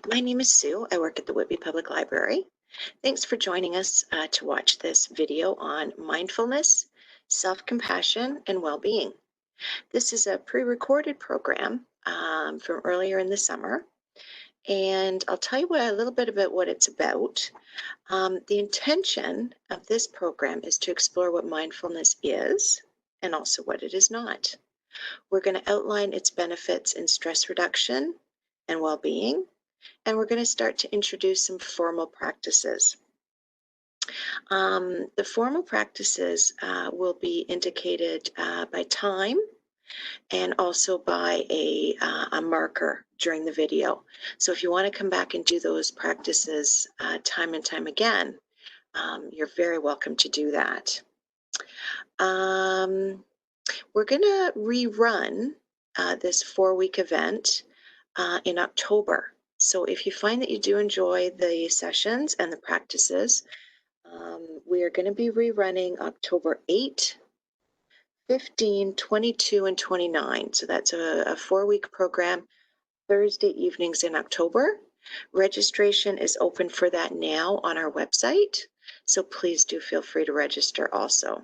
My name is Sue. I work at the Whitby Public Library. Thanks for joining us to watch this video on mindfulness, self-compassion, and well-being. This is a pre-recorded program from earlier in the summer, and I'll tell you a little bit about what it's about. The intention of this program is to explore what mindfulness is and also what it is not. We're going to outline its benefits in stress reduction and well-being, and we're going to start to introduce some formal practices. The formal practices will be indicated by time and also by a marker during the video. So if you want to come back and do those practices time and time again, you're very welcome to do that. We're going to rerun this 4-week event in October. So if you find that you do enjoy the sessions and the practices, we are going to be rerunning October 8, 15, 22, and 29. So that's a 4-week program, Thursday evenings in October. Registration is open for that now on our website. So please do feel free to register also.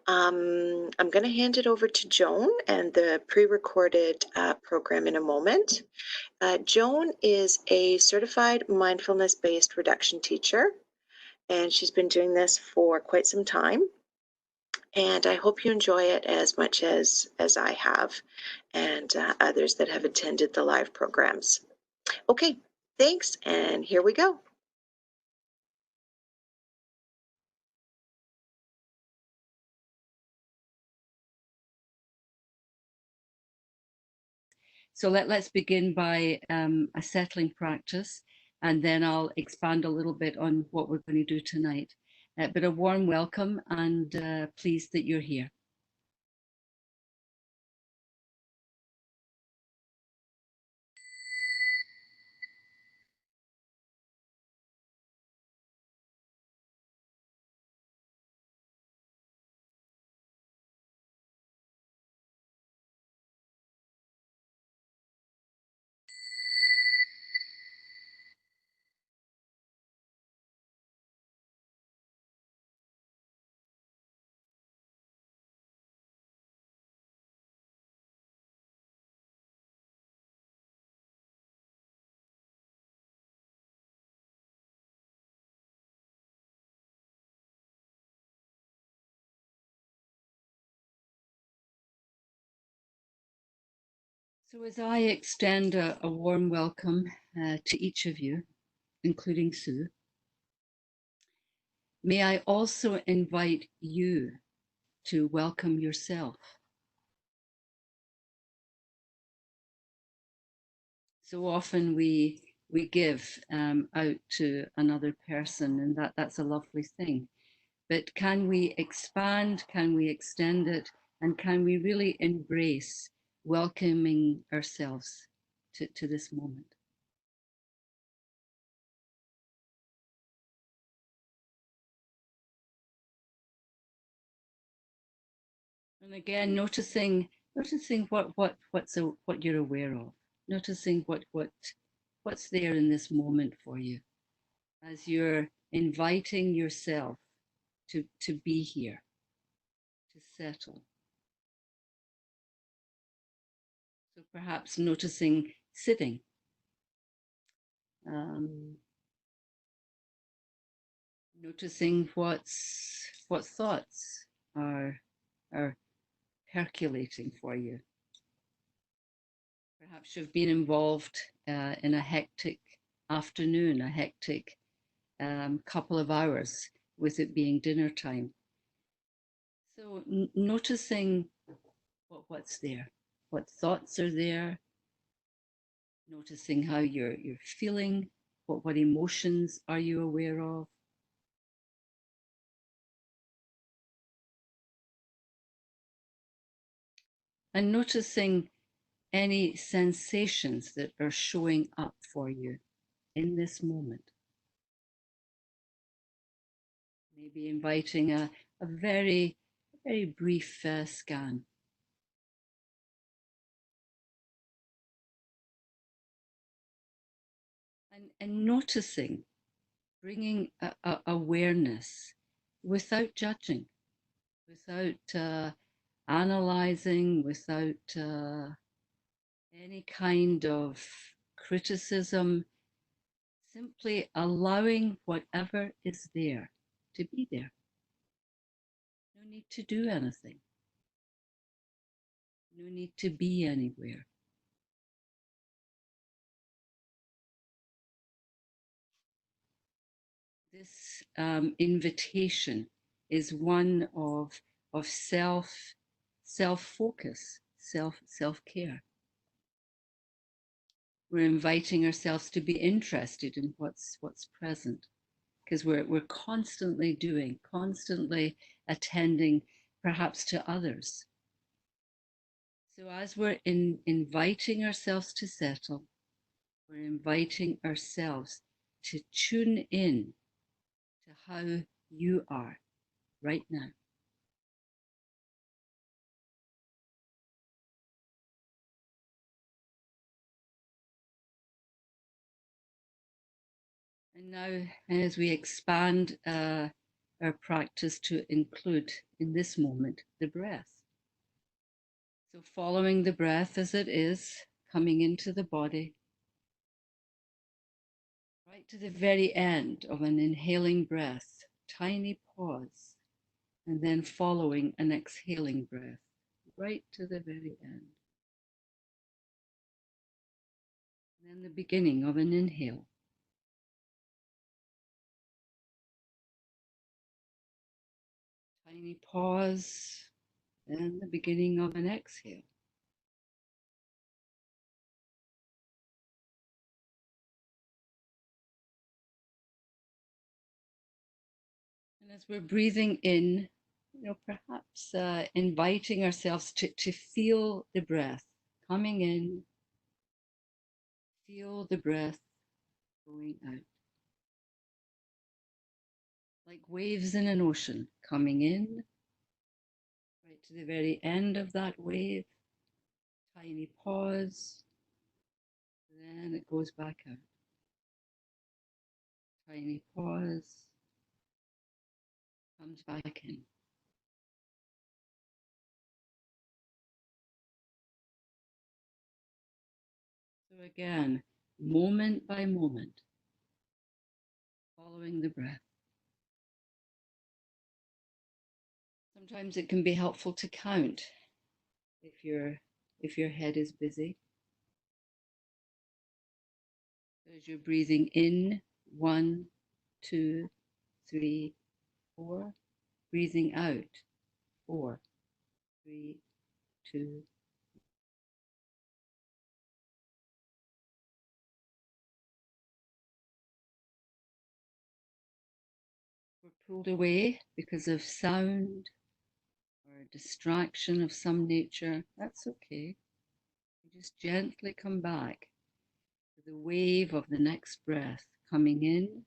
I'm going to hand it over to Joan and the pre-recorded program in a moment. Joan is a certified mindfulness-based reduction teacher, and she's been doing this for quite some time. And I hope you enjoy it as much as I have, and others that have attended the live programs. Okay, thanks, and here we go. So let's begin by a settling practice, and then I'll expand a little bit on what we're going to do tonight. But a warm welcome, and pleased that you're here. So as I extend a warm welcome to each of you, including Sue, may I also invite you to welcome yourself. So often we give out to another person, and that's a lovely thing. But can we expand? Can we extend it? And can we really embrace welcoming ourselves to this moment? And again, noticing what you're aware of, noticing what's there in this moment for you, as you're inviting yourself to be here, to settle. So perhaps noticing sitting, noticing what thoughts are percolating for you. Perhaps you've been involved in a hectic afternoon, a hectic couple of hours, with it being dinner time. So noticing what's there, what thoughts are there, noticing how you're feeling, what emotions are you aware of. And noticing any sensations that are showing up for you in this moment. Maybe inviting a very brief scan. and noticing, bringing awareness without judging, without analyzing, without any kind of criticism, simply allowing whatever is there to be there. No need to do anything. No need to be anywhere. This invitation is one of self focus, self care. We're inviting ourselves to be interested in what's present, because we're constantly doing, constantly attending, perhaps to others. So as we're inviting ourselves to settle, we're inviting ourselves to tune in to how you are right now. And now, as we expand our practice to include, in this moment, the breath. So following the breath as it is, coming into the body, right to the very end of an inhaling breath, tiny pause, and then following an exhaling breath, right to the very end. And then the beginning of an inhale. Tiny pause, and the beginning of an exhale. And as we're breathing in, perhaps inviting ourselves to feel the breath coming in, feel the breath going out. Like waves in an ocean, coming in, right to the very end of that wave, tiny pause, then it goes back out. Tiny pause, comes back in. So again, moment by moment, following the breath. Sometimes it can be helpful to count if your head is busy. As you're breathing in, 1, 2, 3, 4. Breathing out, 4, 3, 2. We're pulled away because of sound or a distraction of some nature. That's okay. You just gently come back to the wave of the next breath, coming in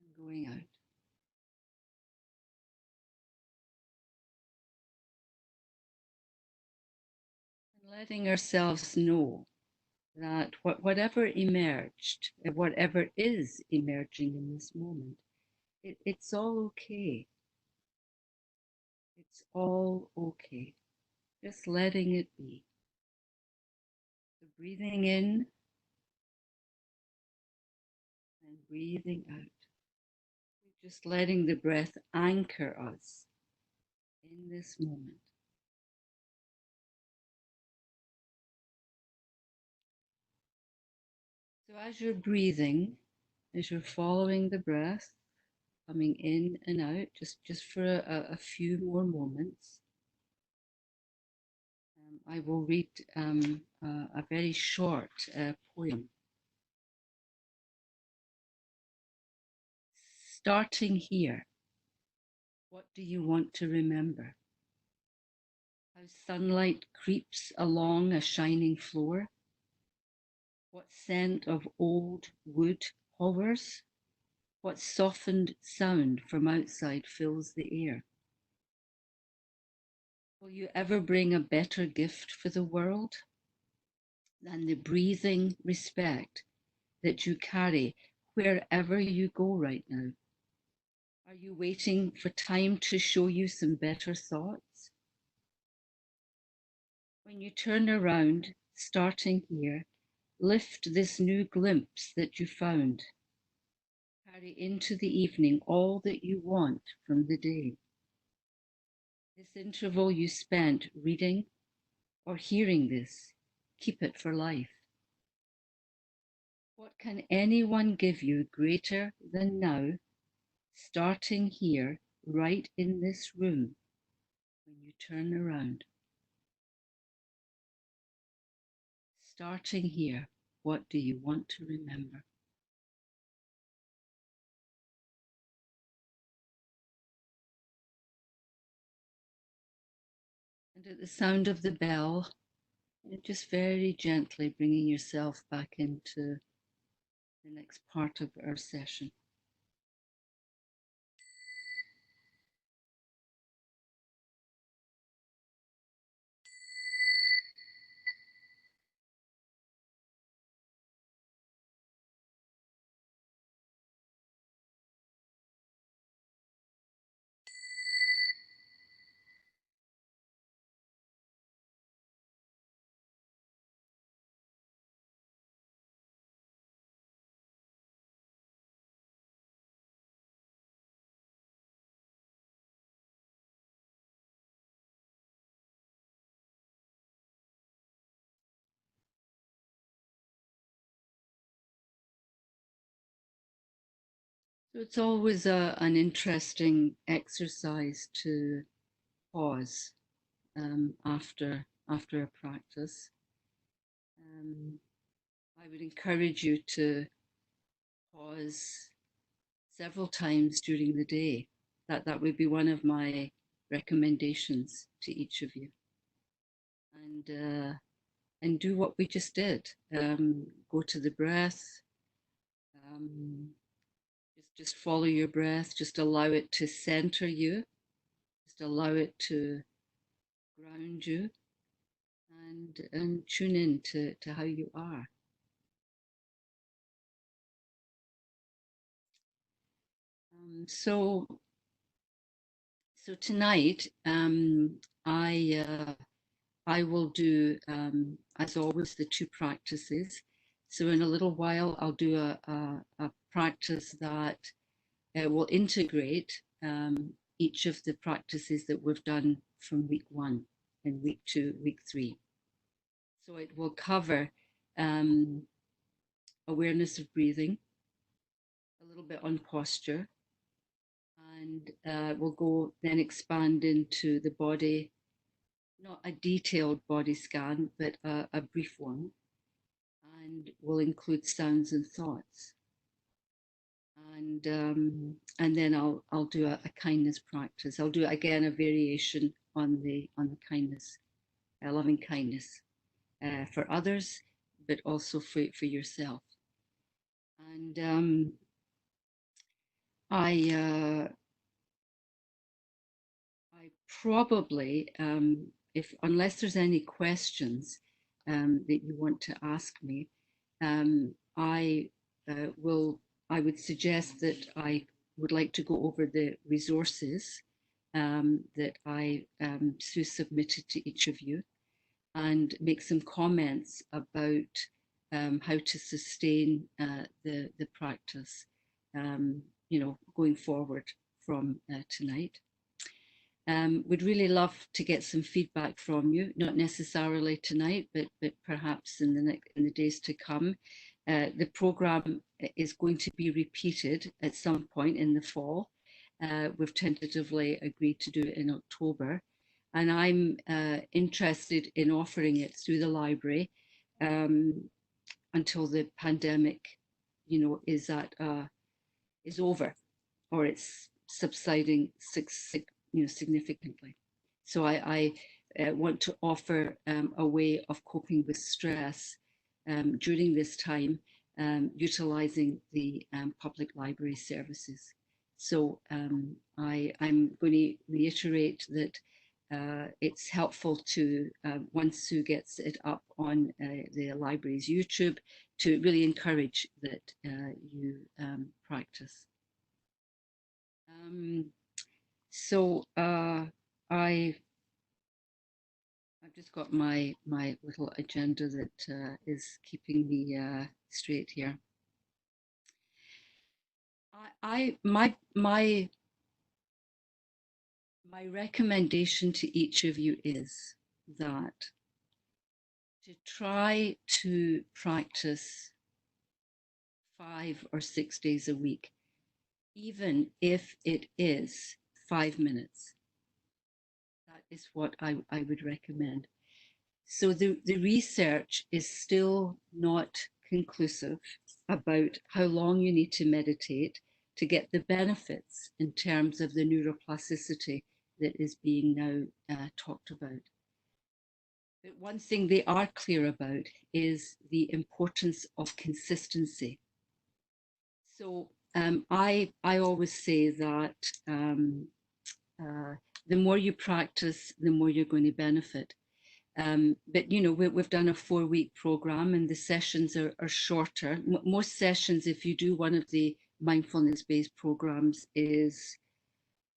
and going out. And letting ourselves know that whatever emerged, whatever is emerging in this moment, it's all okay. It's all okay. Just letting it be. So breathing in and breathing out. Just letting the breath anchor us in this moment. So as you're breathing, as you're following the breath, coming in and out, just for a few more moments, I will read a very short poem. Starting here, what do you want to remember? How sunlight creeps along a shining floor? What scent of old wood hovers? What softened sound from outside fills the air? Will you ever bring a better gift for the world? and the breathing respect that you carry wherever you go right now? Are you waiting for time to show you some better thoughts? When you turn around, starting here, lift this new glimpse that you found. Carry into the evening all that you want from the day. This interval you spent reading or hearing this, keep it for life. What can anyone give you greater than now, starting here, right in this room, when you turn around? Starting here, what do you want to remember? And at the sound of the bell, just very gently bringing yourself back into the next part of our session. So it's always an interesting exercise to pause after a practice. I would encourage you to pause several times during the day. That would be one of my recommendations to each of you. And do what we just did. Go to the breath. Just follow your breath. Just allow it to center you. Just allow it to ground you, and tune in to how you are. So tonight, I will do, as always, the two practices. So in a little while, I'll do a practice that will integrate each of the practices that we've done from week 1 and week 2, week 3. So it will cover awareness of breathing, a little bit on posture, and we'll go then expand into the body, not a detailed body scan, but a brief one, and will include sounds and thoughts. And then I'll do a kindness practice. I'll do again a variation on the kindness, loving kindness for others, but also for yourself. And I probably, if unless there's any questions that you want to ask me, I will. I would suggest that I would like to go over the resources that I submitted to each of you, and make some comments about how to sustain the practice, going forward from tonight. Would really love to get some feedback from you, not necessarily tonight, but perhaps in the days to come. The program is going to be repeated at some point in the fall. We've tentatively agreed to do it in October, and I'm interested in offering it through the library until the pandemic, is over, or it's subsiding significantly. So I want to offer a way of coping with stress during this time, utilizing the public library services. So I'm going to reiterate that it's helpful to, once Sue gets it up on the library's YouTube, to really encourage that you practice. So I've just got my little agenda that is keeping me straight here. My recommendation to each of you is that to try to practice 5 or 6 days a week, even if it is 5 minutes. That is what I would recommend. So the research is still not conclusive about how long you need to meditate to get the benefits in terms of the neuroplasticity that is being now talked about. But one thing they are clear about is the importance of consistency. So I always say that the more you practice, the more you're going to benefit. But you know, we've done a 4-week program, and the sessions are shorter. Most sessions, if you do one of the mindfulness-based programs, is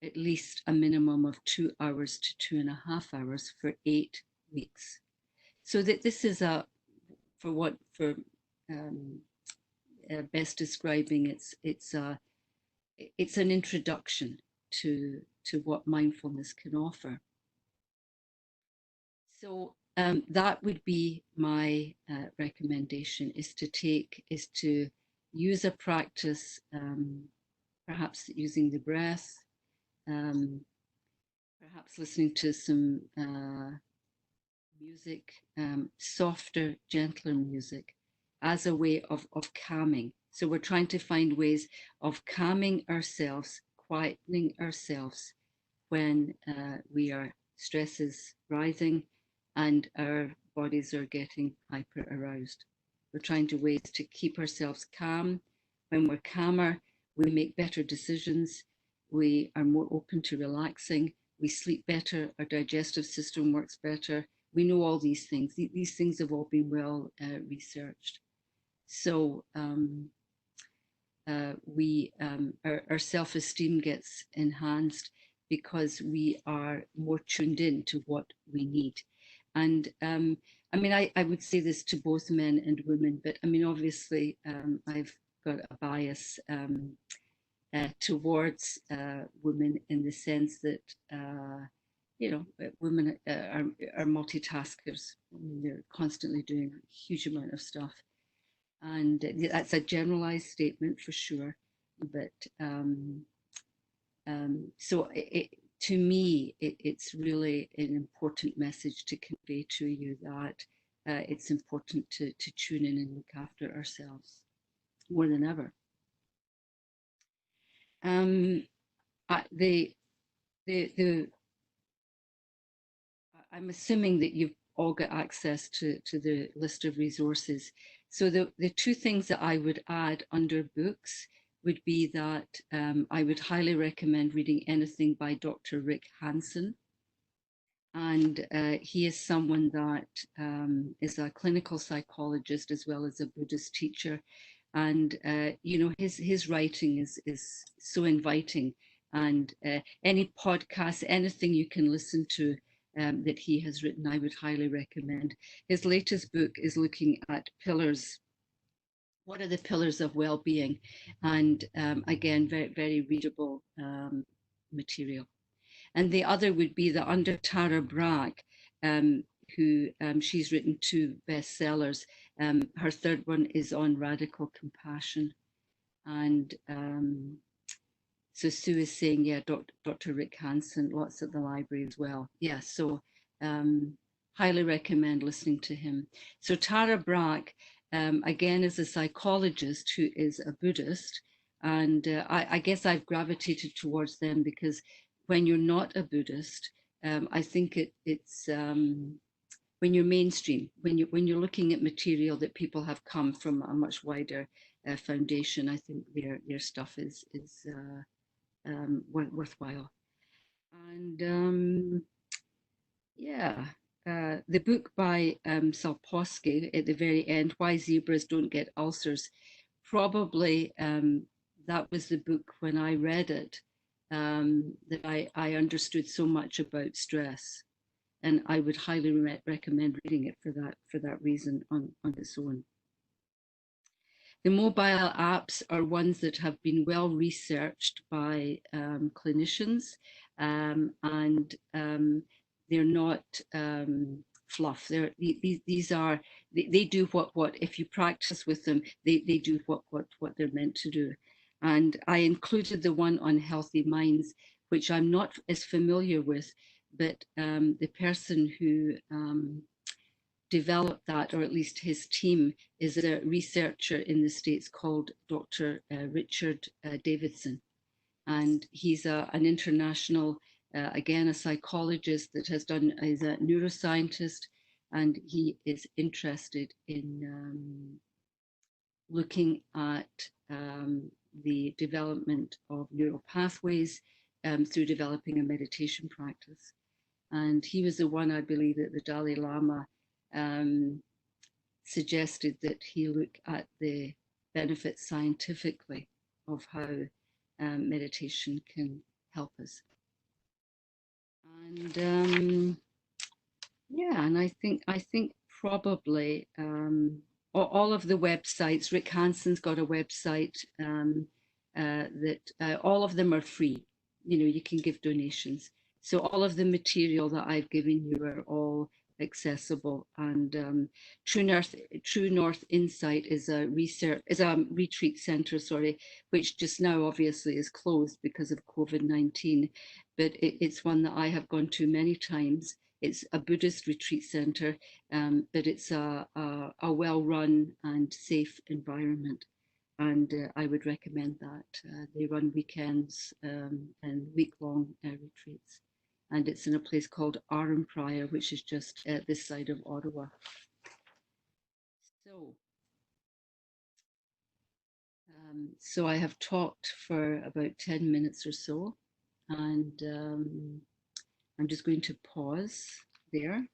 at least a minimum of 2 hours to 2.5 hours for 8 weeks. So that this is for best describing, it's an introduction to what mindfulness can offer. So that would be my recommendation: is to use a practice, perhaps using the breath, perhaps listening to some music, softer, gentler music, as a way of calming. So we're trying to find ways of calming ourselves, quietening ourselves when stress is rising and our bodies are getting hyper aroused. We're trying to ways to keep ourselves calm. When we're calmer, we make better decisions. We are more open to relaxing. We sleep better. Our digestive system works better. We know all these things. These things have all been well researched. So our self-esteem gets enhanced because we are more tuned in to what we need. And I mean, I would say this to both men and women, but I mean, obviously, I've got a bias towards women, in the sense that, you know, women are multitaskers. I mean, they're constantly doing a huge amount of stuff. And that's a generalized statement for sure. But so to me, it's really an important message to convey to you that it's important to tune in and look after ourselves more than ever. I'm assuming that you've all got access to the list of resources. So the two things that I would add under books would be that I would highly recommend reading anything by Dr. Rick Hanson. And he is someone that is a clinical psychologist as well as a Buddhist teacher. And, you know, his writing is so inviting. And any podcast, anything you can listen to that he has written, I would highly recommend. His latest book is looking at pillars. What are the pillars of well-being? And again, very, very readable material. And the other would be the under Tara Brach, who she's written 2 bestsellers. Her third one is on radical compassion. And so Sue is saying, yeah, Dr. Rick Hanson, lots at the library as well. Yeah, so highly recommend listening to him. So Tara Brach, again, is a psychologist who is a Buddhist. And I guess I've gravitated towards them because when you're not a Buddhist, I think it's when you're mainstream, when you're looking at material that people have come from a much wider foundation, I think their stuff is worthwhile. And Yeah. The book by Salposky at the very end, Why Zebras Don't Get Ulcers, probably that was the book when I read it that I understood so much about stress. And I would highly recommend reading it for that reason on its own. The mobile apps are ones that have been well researched by clinicians, and they're not fluff. These are they do what if you practice with them, they do what they're meant to do. And I included the one on healthy minds, which I'm not as familiar with, but the person who developed that, or at least his team, is a researcher in the States called Dr. Richard Davidson. And he's an international, again, a psychologist that has done, is a neuroscientist, and he is interested in looking at the development of neural pathways through developing a meditation practice. And he was the one, I believe, that the Dalai Lama um, suggested that he look at the benefits scientifically of how meditation can help us. And yeah, and I think probably all of the websites. Rick Hanson's got a website that all of them are free. You know, you can give donations. So all of the material that I've given you are all accessible. And True North Insight is a retreat center, sorry, which just now obviously is closed because of COVID-19, but it's one that I have gone to many times. It's a Buddhist retreat center, but it's a well-run and safe environment. And I would recommend that. They run weekends and week-long retreats. And it's in a place called Arnprior, which is just this side of Ottawa. So, so I have talked for about 10 minutes or so, and I'm just going to pause there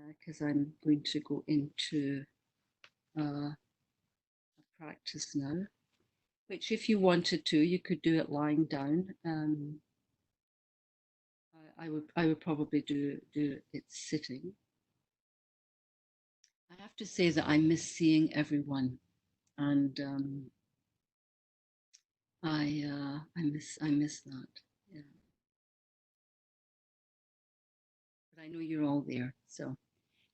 because I'm going to go into a practice now, which if you wanted to, you could do it lying down. I would probably do it sitting. I have to say that I miss seeing everyone, and I miss that. Yeah, but I know you're all there, so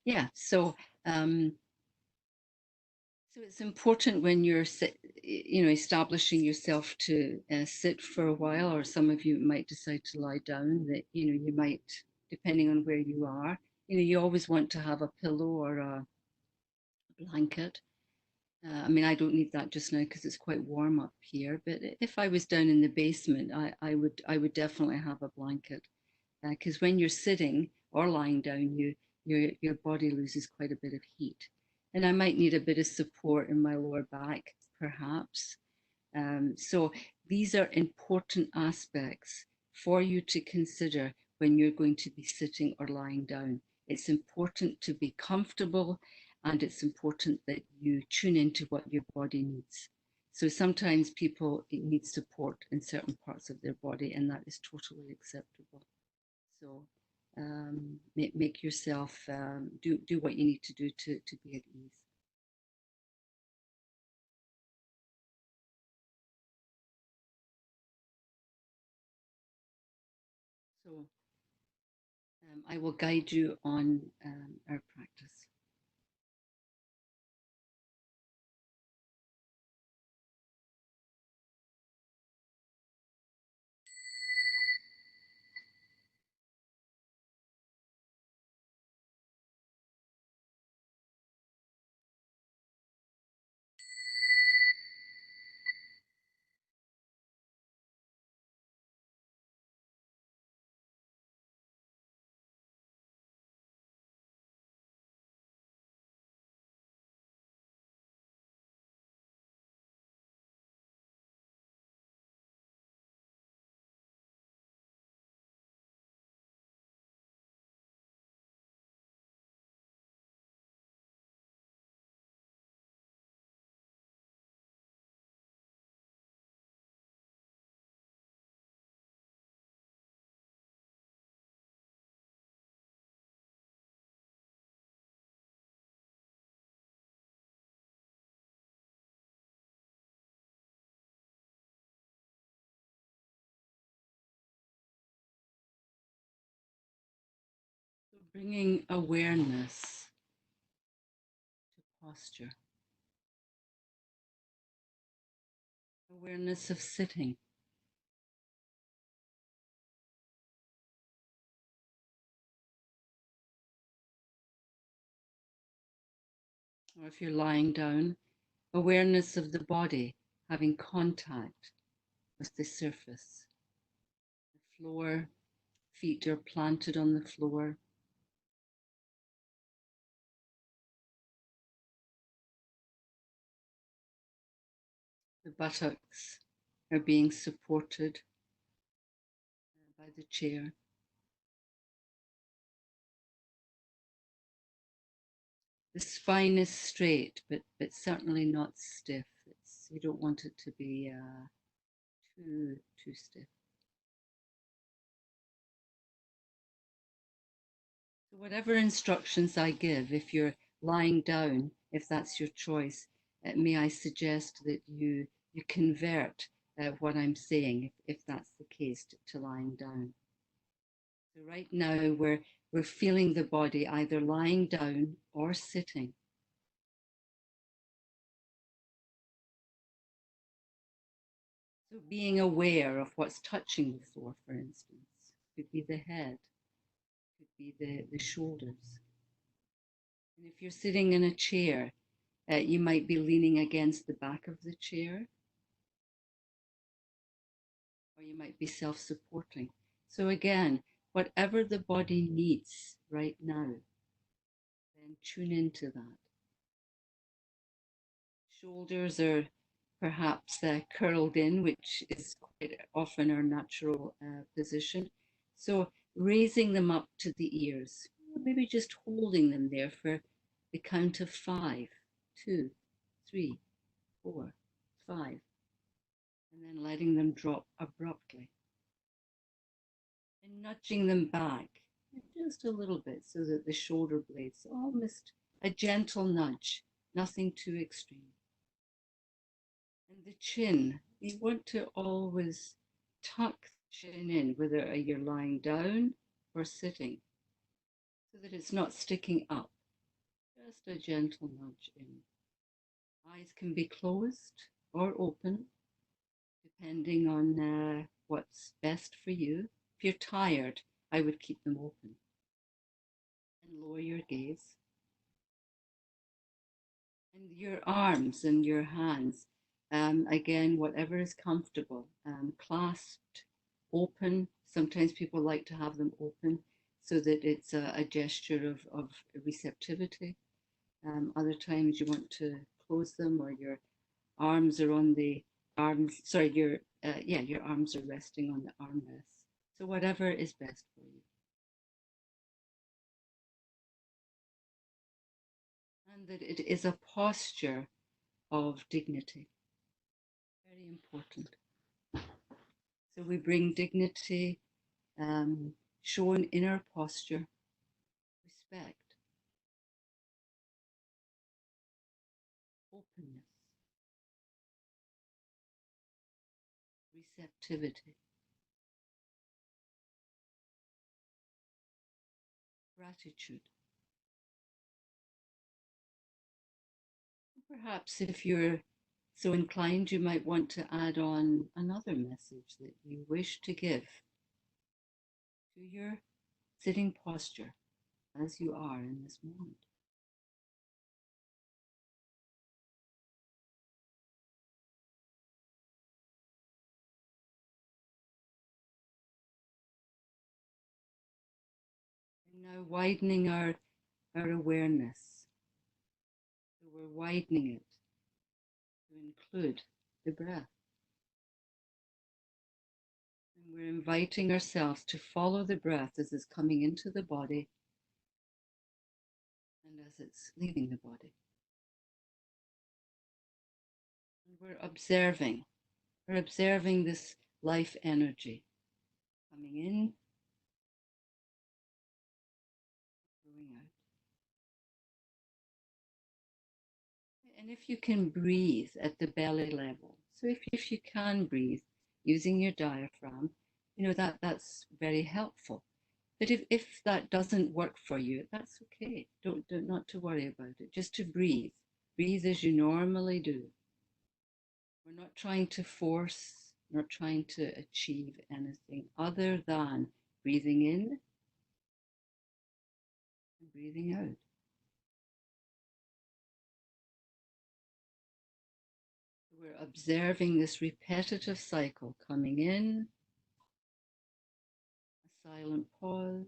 yeah. So it's important when you're establishing yourself to sit for a while, or some of you might decide to lie down, that you might, depending on where you are, you always want to have a pillow or a blanket. I mean, I don't need that just now because it's quite warm up here, but if I was down in the basement, I would definitely have a blanket, because when you're sitting or lying down, your body loses quite a bit of heat. And I might need a bit of support in my lower back, perhaps. So these are important aspects for you to consider when you're going to be sitting or lying down. It's important to be comfortable, and it's important that you tune into what your body needs. So sometimes people need support in certain parts of their body, and that is totally acceptable. So make yourself do what you need to do to be at ease. So I will guide you on our practice. bringing awareness to posture, awareness of sitting. Or if you're lying down, awareness of the body having contact with the surface. The floor, feet are planted on the floor. The buttocks are being supported by the chair. The spine is straight, but certainly not stiff. You don't want it to be too stiff. So whatever instructions I give, if you're lying down, if that's your choice, may I suggest that you convert what I'm saying, if that's the case, to lying down. So right now we're feeling the body either lying down or sitting. So being aware of what's touching the floor, for instance, could be the head, could be the shoulders. And if you're sitting in a chair, you might be leaning against the back of the chair, or you might be self-supporting. So again, whatever the body needs right now, then tune into that. Shoulders are perhaps curled in, which is quite often our natural position. So raising them up to the ears, maybe just holding them there for the count of 5, 2, 3, 4, 5, and then letting them drop abruptly. And nudging them back just a little bit so that the shoulder blades, almost a gentle nudge, nothing too extreme. And the chin, you want to always tuck the chin in, whether you're lying down or sitting, so that it's not sticking up. Just a gentle nudge in. Eyes can be closed or open, depending on what's best for you. If you're tired, I would keep them open. And lower your gaze. And your arms and your hands, again, whatever is comfortable, clasped, open. Sometimes people like to have them open so that it's a gesture of receptivity. Other times you want to close them, or your arms are on the arms, sorry, your arms are resting on the armrests. So whatever is best for you. And that it is a posture of dignity. Very important. So we bring dignity, shown in our posture, respect, openness, receptivity, gratitude. Perhaps if you're so inclined, you might want to add on another message that you wish to give to your sitting posture as you are in this moment. And now widening our awareness. So we're widening it to include the breath. And we're inviting ourselves to follow the breath as it's coming into the body and as it's leaving the body. And we're observing this life energy coming in, going out. And if you can breathe at the belly level, so if you can breathe using your diaphragm, that's very helpful. But if that doesn't work for you, that's okay. Don't not to worry about it. Just to breathe. Breathe as you normally do. We're not trying to force, not trying to achieve anything other than breathing in and breathing out. We're observing this repetitive cycle coming in, a silent pause,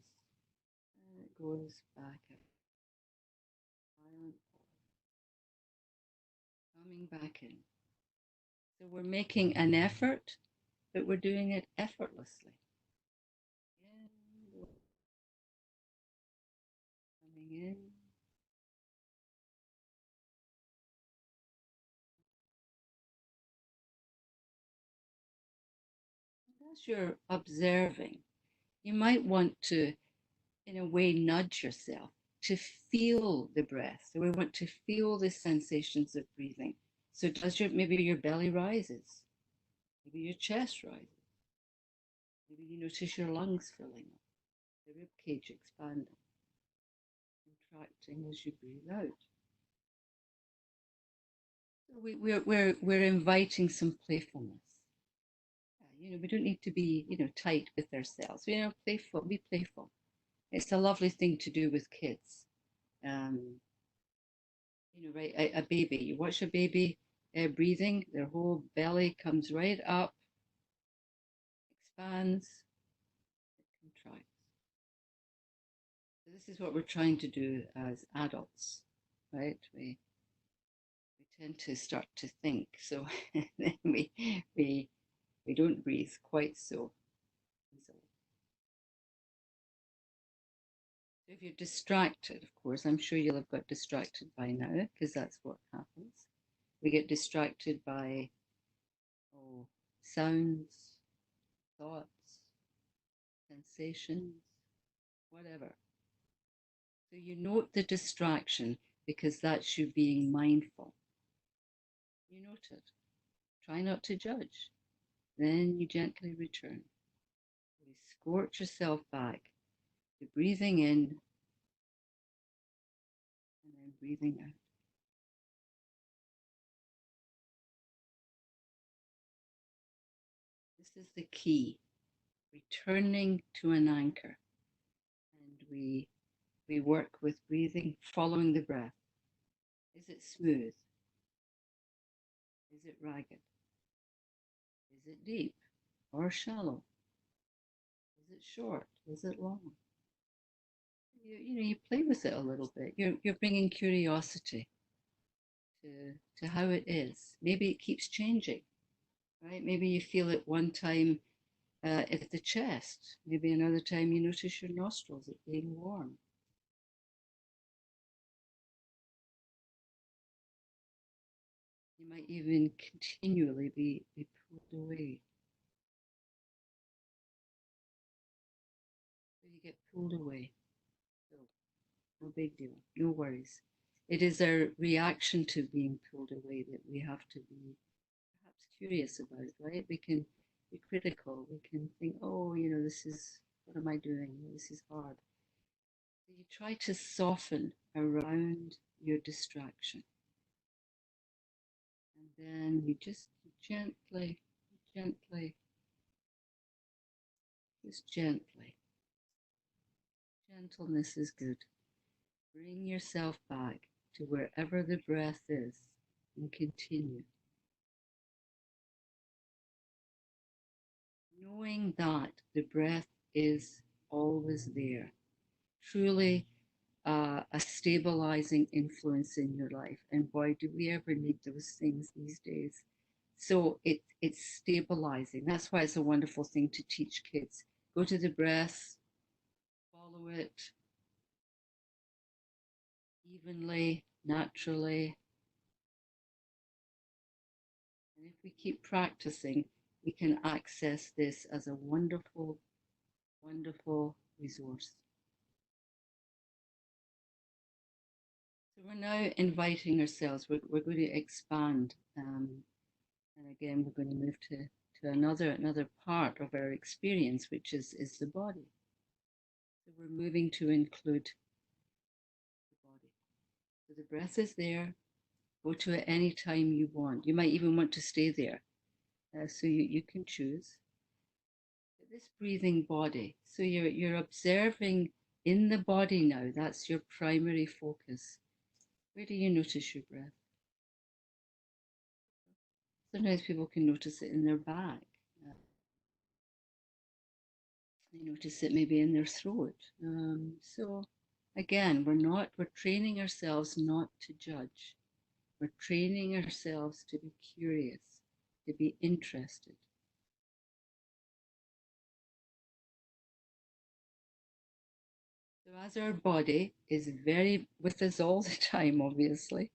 and it goes back out. Silent pause, coming back in. So we're making an effort, but we're doing it effortlessly. In, coming in. As you're observing, you might want to, in a way, nudge yourself to feel the breath. So we want to feel the sensations of breathing. So does maybe your belly rises, maybe your chest rises, maybe you notice your lungs filling up, the rib cage expanding, contracting as you breathe out. So we're inviting some playfulness. We don't need to be, tight with ourselves. Playful, be playful. It's a lovely thing to do with kids. Um, right, a baby. You watch a baby breathing, their whole belly comes right up, expands, it contracts. So this is what we're trying to do as adults, right? We tend to start to think, so then we don't breathe quite so easily. So if you're distracted, of course, I'm sure you'll have got distracted by now, because that's what happens. We get distracted by sounds, thoughts, sensations, whatever. So you note the distraction because that's you being mindful. You note it. Try not to judge. Then you gently return. You escort yourself back to breathing in and then breathing out. This is the key. Returning to an anchor. And we work with breathing, following the breath. Is it smooth? Is it ragged? Is it deep or shallow? Is it short? Is it long? You play with it a little bit. You're bringing curiosity to how it is. Maybe it keeps changing, right? Maybe you feel it one time at the chest. Maybe another time you notice your nostrils being warm. You might even continually be pulled away. So you get pulled away. So no big deal. No worries. It is our reaction to being pulled away that we have to be perhaps curious about, right? We can be critical. We can think, oh, this is, what am I doing? This is hard. So you try to soften around your distraction. And then you just gently, just gently. Gentleness is good. Bring yourself back to wherever the breath is and continue. Knowing that the breath is always there, truly a stabilizing influence in your life. And boy, do we ever need those things these days. So it's stabilizing. That's why it's a wonderful thing to teach kids. Go to the breath, follow it evenly, naturally. And if we keep practicing, we can access this as a wonderful, wonderful resource. So we're now inviting ourselves, we're going to expand. And again, we're going to move to another part of our experience, which is the body. So we're moving to include the body. So the breath is there. Go to it any time you want. You might even want to stay there. So you can choose. But this breathing body. So you're observing in the body now. That's your primary focus. Where do you notice your breath? Sometimes people can notice it in their back. They notice it maybe in their throat. So again, we're training ourselves not to judge. We're training ourselves to be curious, to be interested. So as our body is very with us all the time, obviously,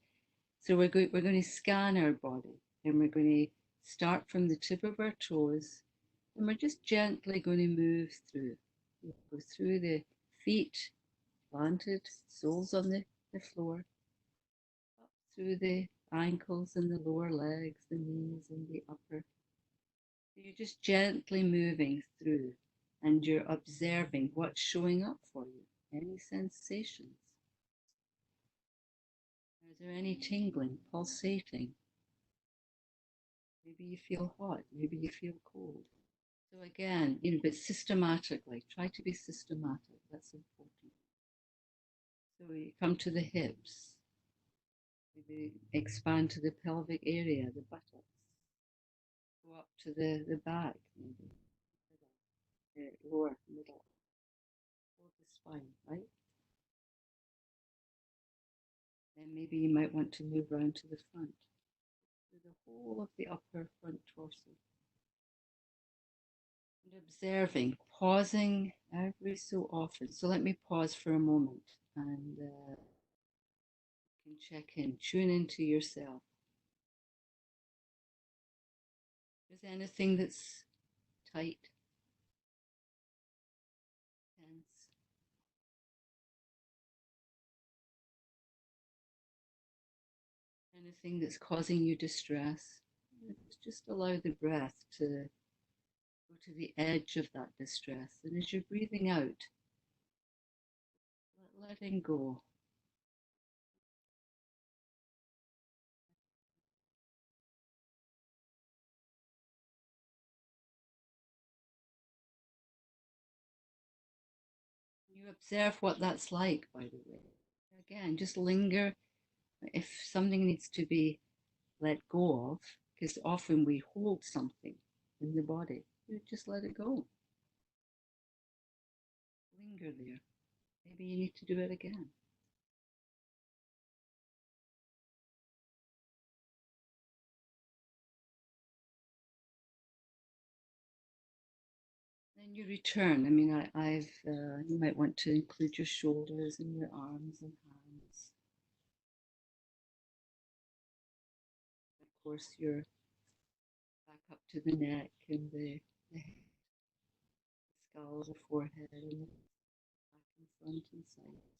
so we're going to scan our body, and we're going to start from the tip of our toes, and we're just gently going to move through. We'll go through the feet, planted, soles on the floor, up through the ankles and the lower legs, the knees and the upper. You're just gently moving through, and you're observing what's showing up for you. Any sensations? Is there any tingling, pulsating? Maybe you feel hot, maybe you feel cold. So again, but systematically, try to be systematic. That's important. So we come to the hips, maybe expand to the pelvic area, the buttocks. Go up to the back, maybe the lower middle, or the spine, right? Then maybe you might want to move around to the front, through the whole of the upper front torso. And observing, pausing every so often. So let me pause for a moment and you can check in, tune into yourself. Is there anything that's tight, tense? Anything that's causing you distress? Just allow the breath to go to the edge of that distress. And as you're breathing out, letting go. You observe what that's like, by the way. Again, just linger. If something needs to be let go of, because often we hold something in the body, you just let it go. Linger there. Maybe you need to do it again. Then you return. I mean, you might want to include your shoulders and your arms and hands. Of course, your back up to the neck and the skull, the forehead, and the back and front and sides.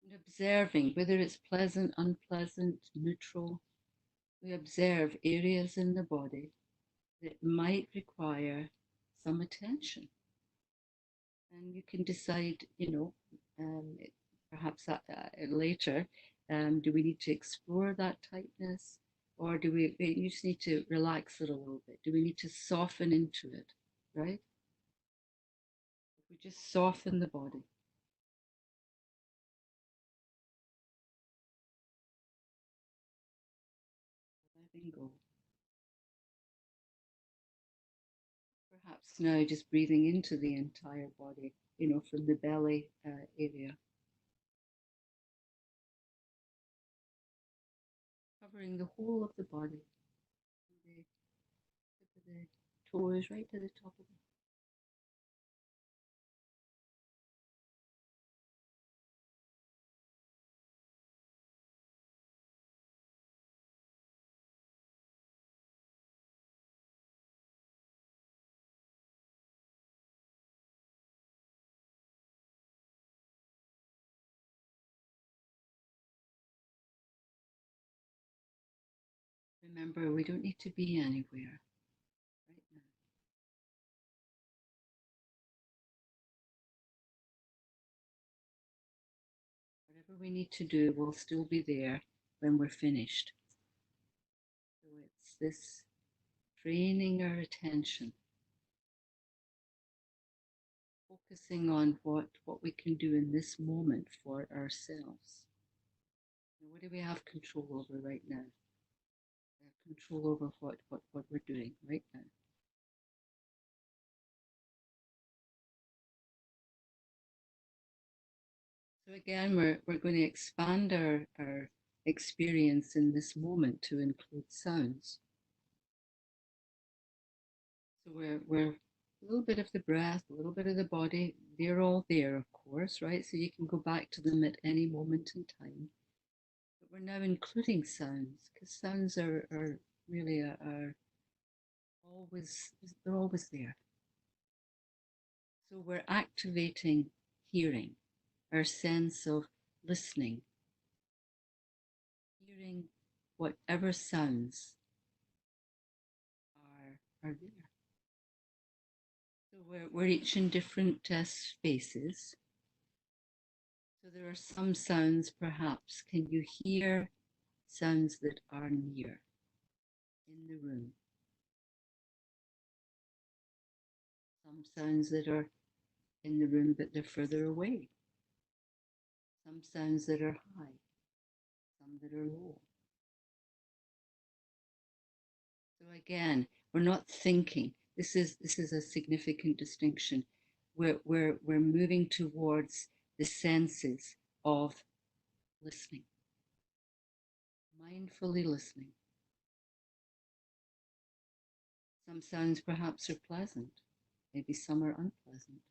And observing whether it's pleasant, unpleasant, neutral. We observe areas in the body that might require some attention. And you can decide, perhaps later, do we need to explore that tightness, or do you just need to relax it a little bit? Do we need to soften into it, right? We just soften the body, letting go. Perhaps now just breathing into the entire body, from the belly area, covering the whole of the body, from the tip of the toes right to the top of the. Remember, we don't need to be anywhere. we need to do will still be there when we're finished. So it's this training our attention, focusing on what we can do in this moment for ourselves. And what do we have control over right now? We have control over what we're doing right now. So again, we're going to expand our experience in this moment to include sounds. So we're a little bit of the breath, a little bit of the body. They're all there, of course, right? So you can go back to them at any moment in time. But we're now including sounds because sounds are really are always, they're always there. So we're activating hearing, our sense of listening, hearing whatever sounds are there. So we're each in different spaces. So there are some sounds, perhaps. Can you hear sounds that are near in the room? Some sounds that are in the room, but they're further away. Some sounds that are high, some that are low. So again, we're not thinking. This is a significant distinction. We're moving towards the senses of listening, mindfully listening. Some sounds perhaps are pleasant, maybe some are unpleasant,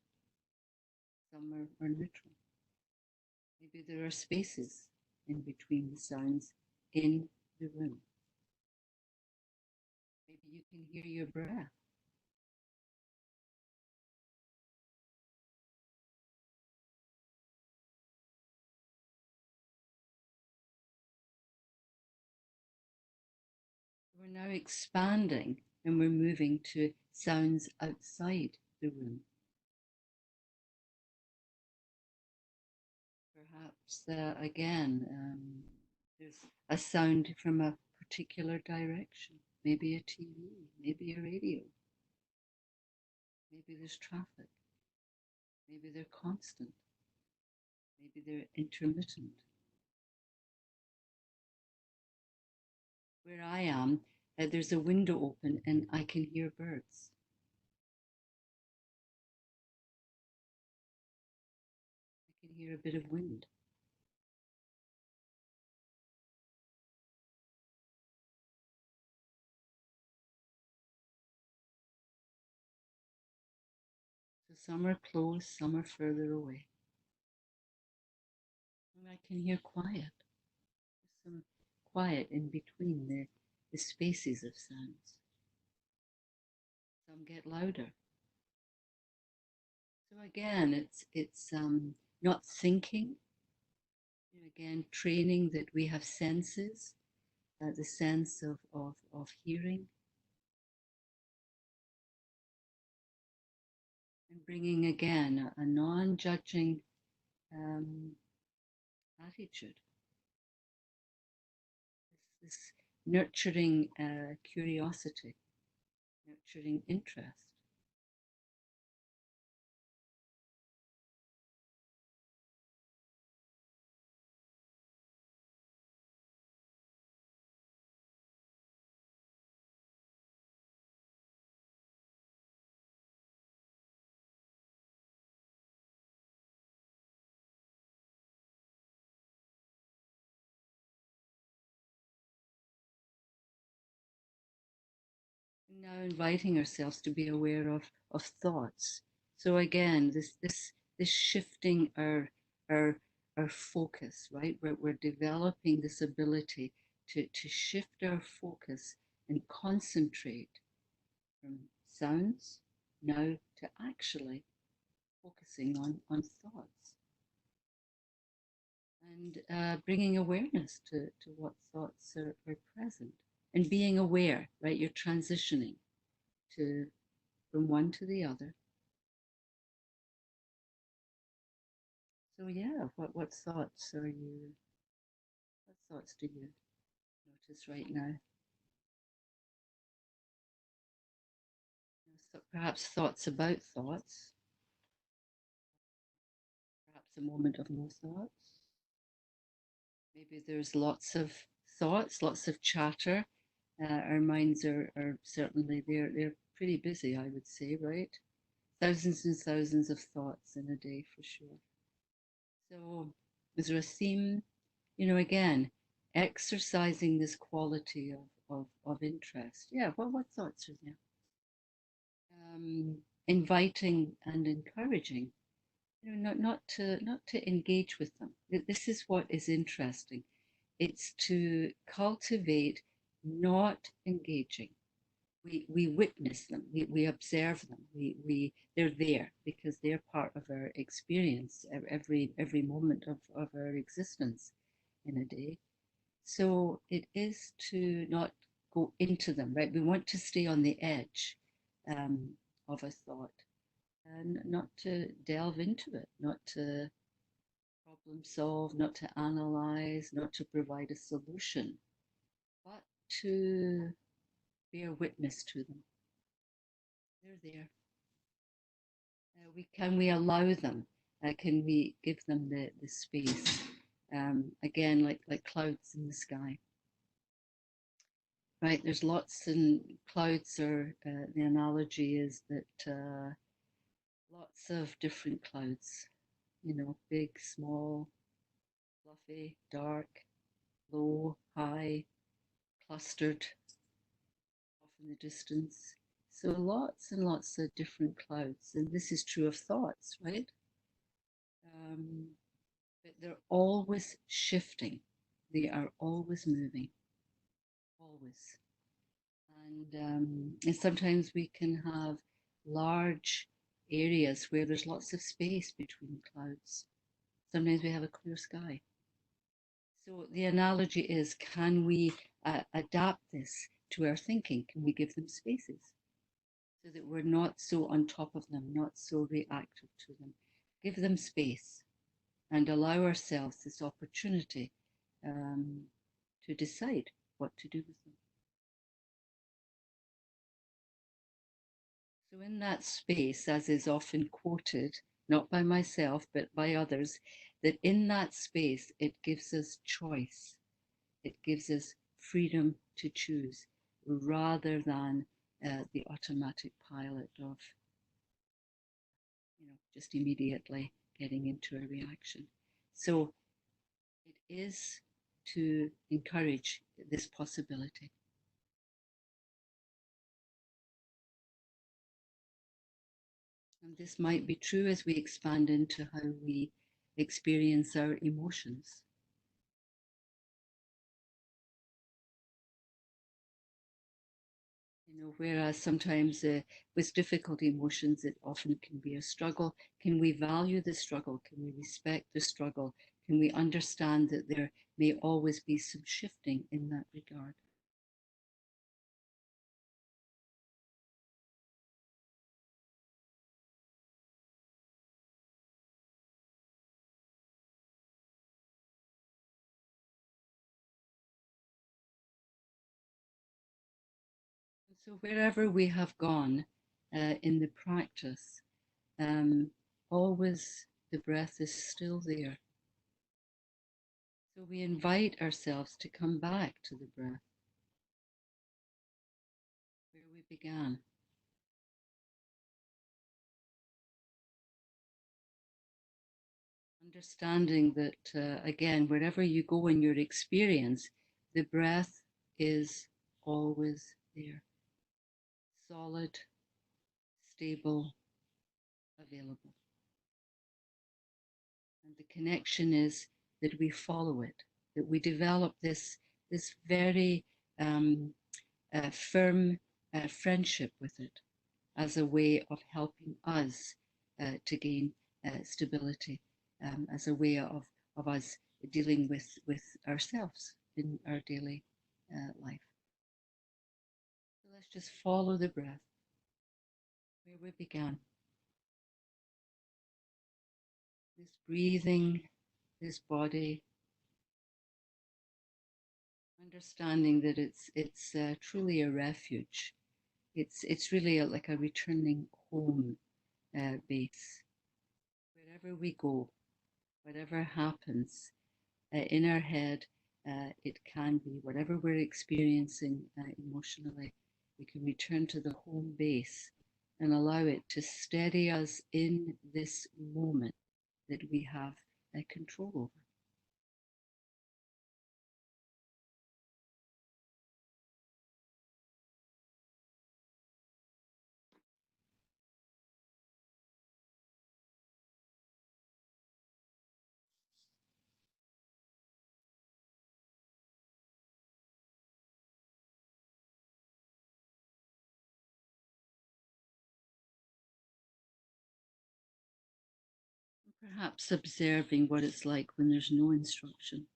some are neutral. Maybe there are spaces in between the sounds in the room. Maybe you can hear your breath. We're now expanding and we're moving to sounds outside the room. Perhaps, there's a sound from a particular direction, maybe a TV, maybe a radio. Maybe there's traffic. Maybe they're constant. Maybe they're intermittent. Where I am, there's a window open and I can hear birds. I can hear a bit of wind. So some are close, some are further away. And I can hear quiet. There's some quiet in between the spaces of sounds. Some get louder. So again, it's not thinking. Again, training that we have senses, the sense of hearing, and bringing again a non-judging attitude. This nurturing curiosity, nurturing interest. Now inviting ourselves to be aware of thoughts. So again, this shifting our our focus, right? We're developing this ability to shift our focus and concentrate from sounds now to actually focusing on thoughts. And bringing awareness to what thoughts are present and being aware, right? You're transitioning from one to the other. So yeah, what thoughts are you? What thoughts do you notice right now? So perhaps thoughts about thoughts, perhaps a moment of no thoughts. Maybe there's lots of thoughts, lots of chatter. Our minds are certainly they're pretty busy, I would say, right? Thousands and thousands of thoughts in a day for sure. So is there a theme? Again, exercising this quality of interest. Yeah, what thoughts are there? Inviting and encouraging, not to engage with them. This is what is interesting. It's to cultivate not engaging. We witness them, we observe them, they're there because they're part of our experience every moment of our existence in a day. So it is to not go into them, right? We want to stay on the edge of a thought and not to delve into it, not to problem solve, not to analyze, not to provide a solution, but to bear witness to them. They're there. Can we allow them? Can we give them the space? Again, like clouds in the sky. Right, there's lots and clouds are the analogy is that lots of different clouds, big, small, fluffy, dark, low, high, clustered off in the distance. So lots and lots of different clouds, and this is true of thoughts, right? But they're always shifting. They are always moving, always. And sometimes we can have large areas where there's lots of space between clouds. Sometimes we have a clear sky. So the analogy is, can we adapt this to our thinking? Can we give them spaces so that we're not so on top of them, not so reactive to them? Give them space and allow ourselves this opportunity um, to decide what to do with them. So, in that space, as is often quoted, not by myself, but by others, that in that space it gives us choice, it gives us freedom to choose rather than the automatic pilot of, just immediately getting into a reaction. So, it is to encourage this possibility. And this might be true as we expand into how we experience our emotions. Whereas sometimes with difficult emotions, it often can be a struggle. Can we value the struggle? Can we respect the struggle? Can we understand that there may always be some shifting in that regard? So wherever we have gone in the practice, always the breath is still there. So we invite ourselves to come back to the breath where we began. Understanding that, again, wherever you go in your experience, the breath is always there, solid, stable, available. And the connection is that we follow it, that we develop this very firm friendship with it as a way of helping us to gain stability, as a way of us dealing with ourselves in our daily life. So let's just follow the breath where we began. this breathing, this body, understanding that it's truly a refuge. It's really like a returning home base. Wherever we go, whatever happens in our head, it can be whatever we're experiencing emotionally. We can return to the home base and allow it to steady us in this moment that we have control over. Perhaps observing what it's like when there's no instruction,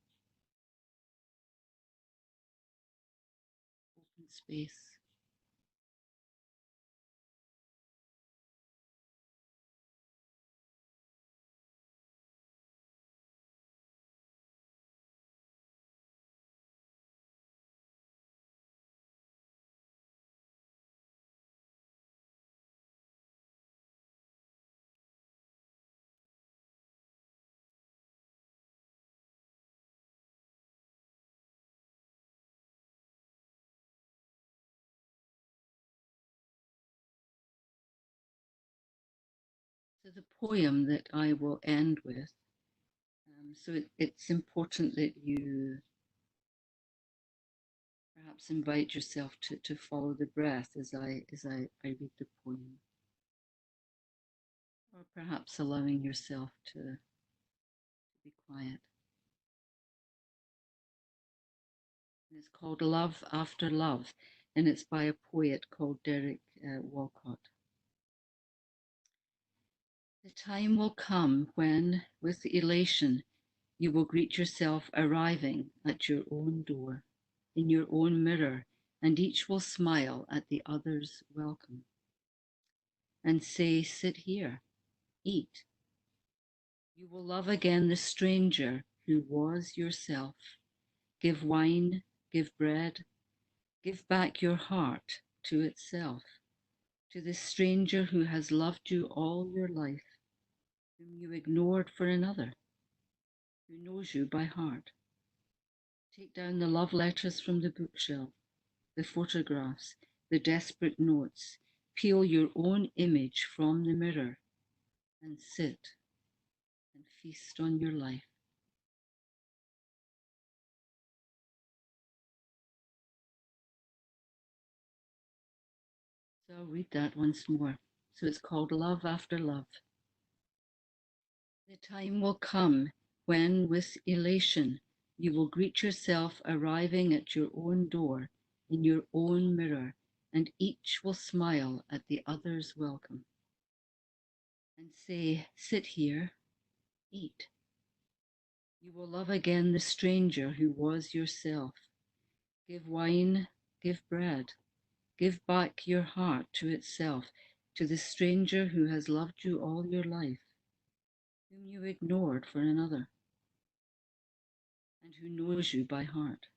open space. So the poem that I will end with, it's important that you perhaps invite yourself to follow the breath as I read the poem, or perhaps allowing yourself to be quiet. And it's called Love After Love, and it's by a poet called Derek Walcott. The time will come when, with elation, you will greet yourself arriving at your own door, in your own mirror, and each will smile at the other's welcome and say, "Sit here, eat." You will love again the stranger who was yourself. Give wine, give bread, give back your heart to itself, to the stranger who has loved you all your life, whom you ignored for another, who knows you by heart. Take down the love letters from the bookshelf, the photographs, the desperate notes. Peel your own image from the mirror and sit and feast on your life. So I'll read that once more. So it's called Love After Love. The time will come when, with elation, you will greet yourself arriving at your own door, in your own mirror, and each will smile at the other's welcome and say, "Sit here, eat." You will love again the stranger who was yourself. Give wine, give bread, give back your heart to itself, to the stranger who has loved you all your life, whom you ignored for another, and who knows you by heart.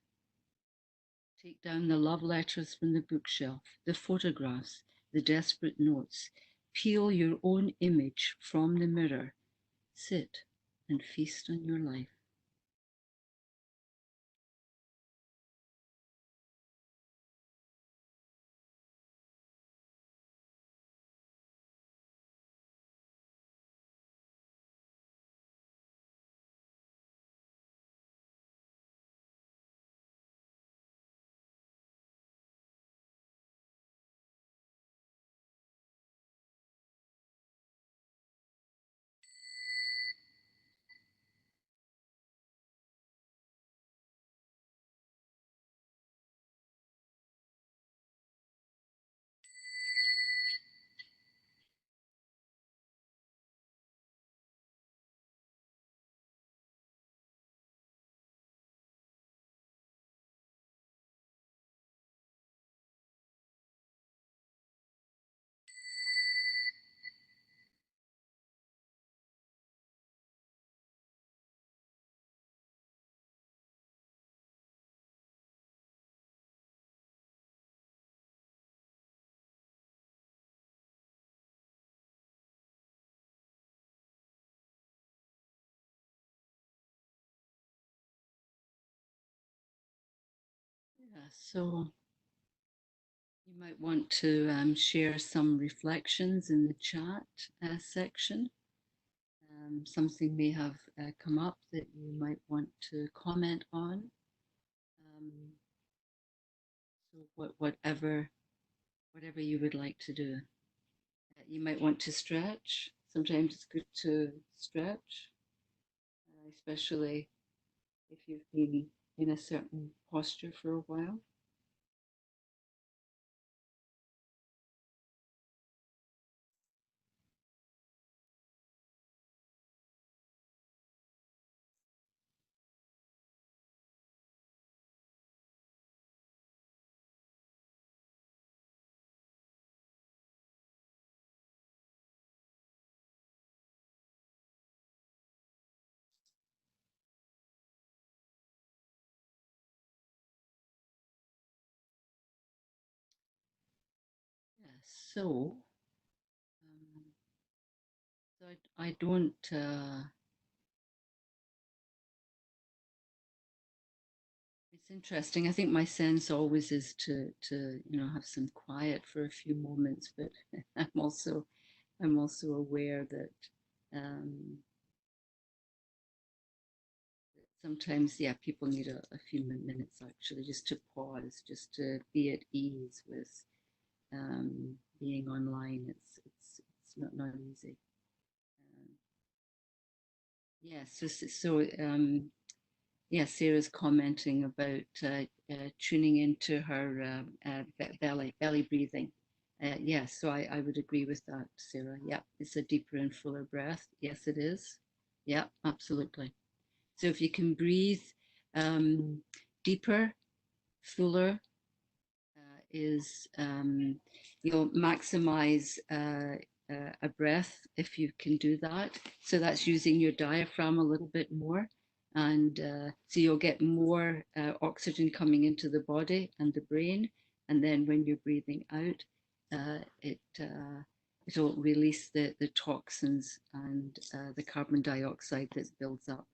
Take down the love letters from the bookshelf, the photographs, the desperate notes. Peel your own image from the mirror. Sit and feast on your life. Yeah, so you might want to share some reflections in the chat section. Something may have come up that you might want to comment on. So whatever you would like to do. You might want to stretch. Sometimes it's good to stretch, especially if you've been in a certain posture for a while. Yeah, um, so I don't. It's interesting. I think my sense always is to have some quiet for a few moments, but I'm also aware that um, sometimes, yeah, people need a few minutes actually just to pause, just to be at ease with being online. It's not easy. Um, yeah, yeah, Sarah's commenting about tuning into her belly breathing. Yes, so I would agree with that, Sarah. Yeah, it's a deeper and fuller breath. Yes, it is. Yeah, absolutely. So if you can breathe deeper, fuller, is you'll maximize a breath if you can do that. So that's using your diaphragm a little bit more. And so you'll get more oxygen coming into the body and the brain. And then when you're breathing out, it'll release the toxins and the carbon dioxide that builds up.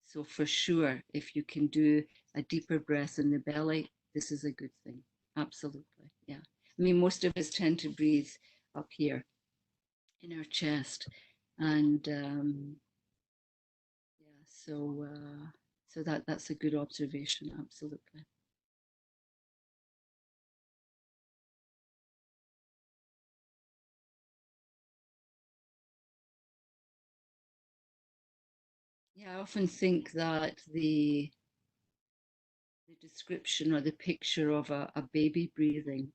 So for sure, if you can do a deeper breath in the belly, this is a good thing. Absolutely. Yeah. I mean, most of us tend to breathe up here in our chest. And yeah, so that's a good observation. Absolutely. Yeah, I often think that the description or the picture of a baby breathing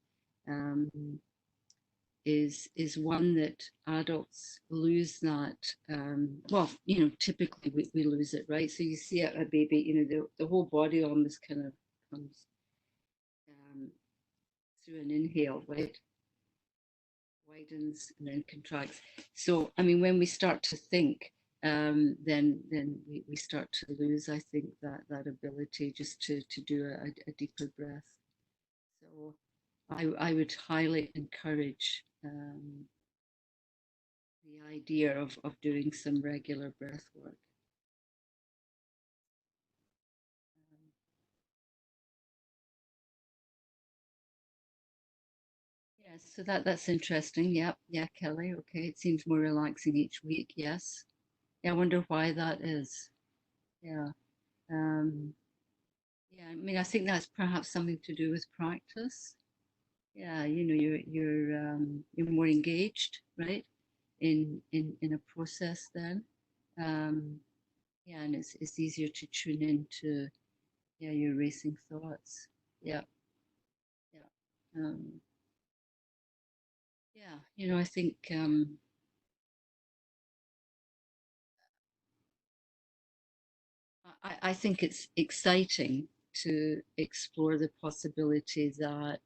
um, is one that adults lose that well, typically we lose it, right? So you see a baby, the whole body almost kind of comes um, through an inhale, right? Widens and then contracts. So I mean, when we start to think, then we start to lose, I think, that ability just to do a deeper breath. So I would highly encourage the idea of doing some regular breath work. Um, yeah, so that's interesting. Yeah, yeah, Kelly. Okay, it seems more relaxing each week. Yes. Yeah, I wonder why that is. Yeah. Um, yeah, I mean, I think that's perhaps something to do with practice. Yeah, you're more engaged, right? In a process then. Um, yeah, and it's easier to tune into your racing thoughts. Yeah, yeah. Um, Yeah, I think I think it's exciting to explore the possibility that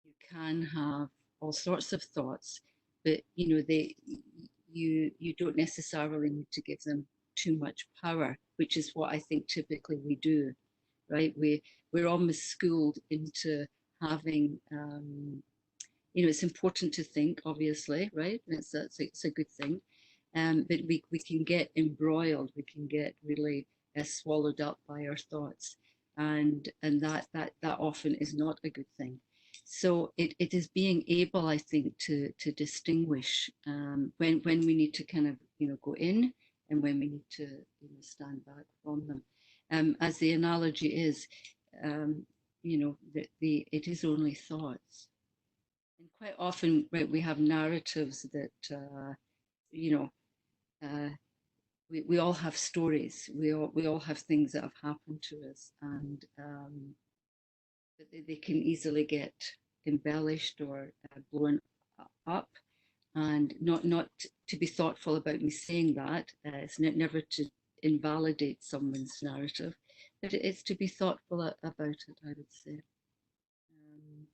you can have all sorts of thoughts, but you don't necessarily need to give them too much power, which is what I think typically we do, right? We're almost schooled into having it's important to think, obviously, right? It's a good thing. But we can get embroiled, we can get really swallowed up by our thoughts. and that often is not a good thing. So it is being able, I think, to distinguish when we need to kind of go in and when we need to stand back from them. As the analogy is, it is only thoughts, and quite often, right, we have narratives that you know. We all have stories. We all have things that have happened to us, and they can easily get embellished or blown up. And not to be thoughtful about me saying that. It's never to invalidate someone's narrative, but it's to be thoughtful about it, I would say. Yeah.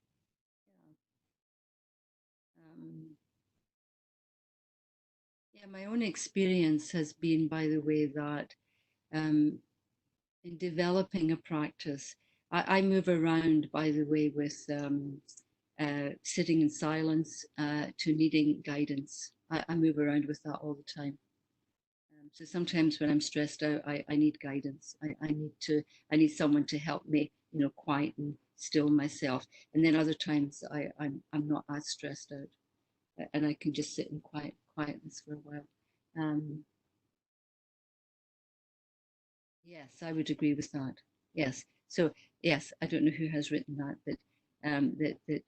Yeah, my own experience has been, by the way, that um, in developing a practice, I move around, by the way, with sitting in silence to needing guidance. I move around with that all the time. So sometimes when I'm stressed out, I need guidance. I need someone to help me, quiet and still myself. And then other times I'm not as stressed out, and I can just sit in quietness for a while. Um, Yes, I would agree with that. Yes. So yes, I don't know who has written that, but that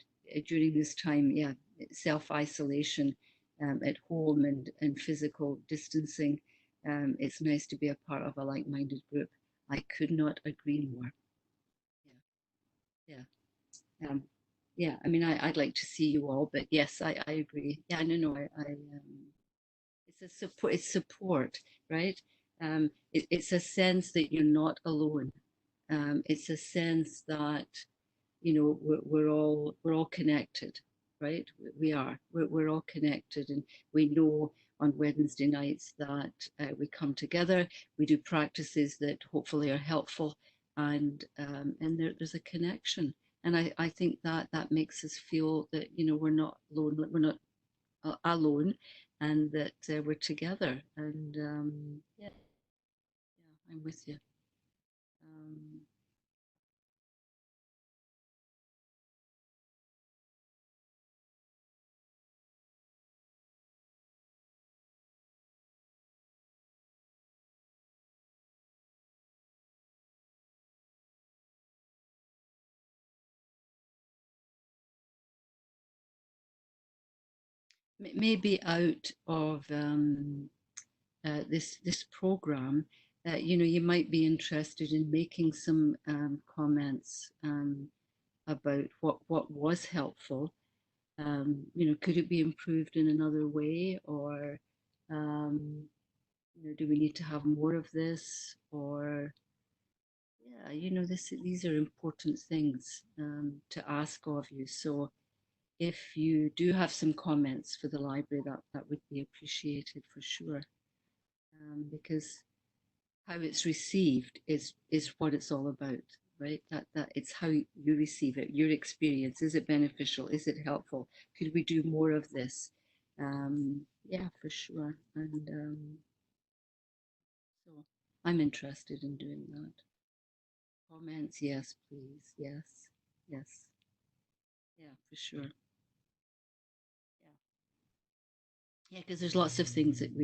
during this time, yeah, self-isolation at home and physical distancing, it's nice to be a part of a like-minded group. I could not agree more. Yeah, yeah, yeah. I mean, I'd like to see you all, but yes, I agree. Yeah, no, it's a support. It's support, right? It's a sense that you're not alone. It's a sense that we're all connected, right? We are. We're all connected, and we know on Wednesday nights that we come together. We do practices that hopefully are helpful, and there's a connection. And I think that makes us feel that we're not alone. We're not alone, and that we're together. And yeah, yeah, I'm with you. Um, Maybe out of this program, you might be interested in making some comments about what was helpful. Could it be improved in another way, or um, do we need to have more of this? Or yeah, these are important things to ask of you. So if you do have some comments for the library, that would be appreciated for sure, because how it's received is what it's all about, right? That it's how you receive it, your experience. Is it beneficial? Is it helpful? Could we do more of this? Yeah, for sure. And so I'm interested in doing that. Comments, yes, please. Yes, yes, yeah, for sure. Yeah, yeah, because there's lots of things that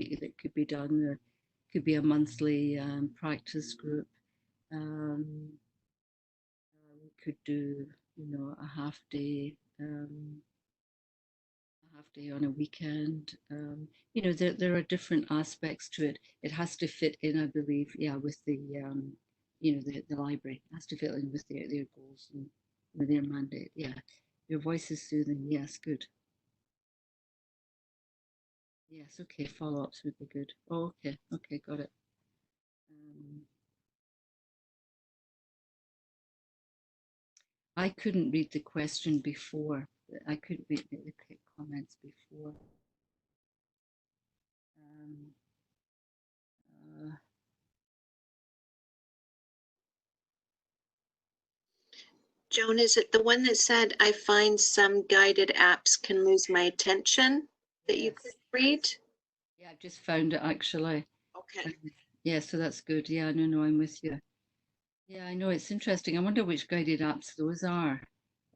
could be done. There could be a monthly practice group. Um, we could do, a half day on a weekend. There are different aspects to it. It has to fit in, I believe, yeah, with the library. It has to fit in with their goals and with their mandate. Yeah, your voice is soothing. Yes, good. Yes, okay. Follow-ups would be good. Oh, okay, okay, got it. Um, I couldn't read the question before. I couldn't read the comments before. Um, uh, Joan, is it the one that said, I find some guided apps can lose my attention that you could yes. read? Yeah, I've just found it actually. Okay. Yeah, so that's good. Yeah, no, I'm with you. Yeah, I know it's interesting. I wonder which guided apps those are.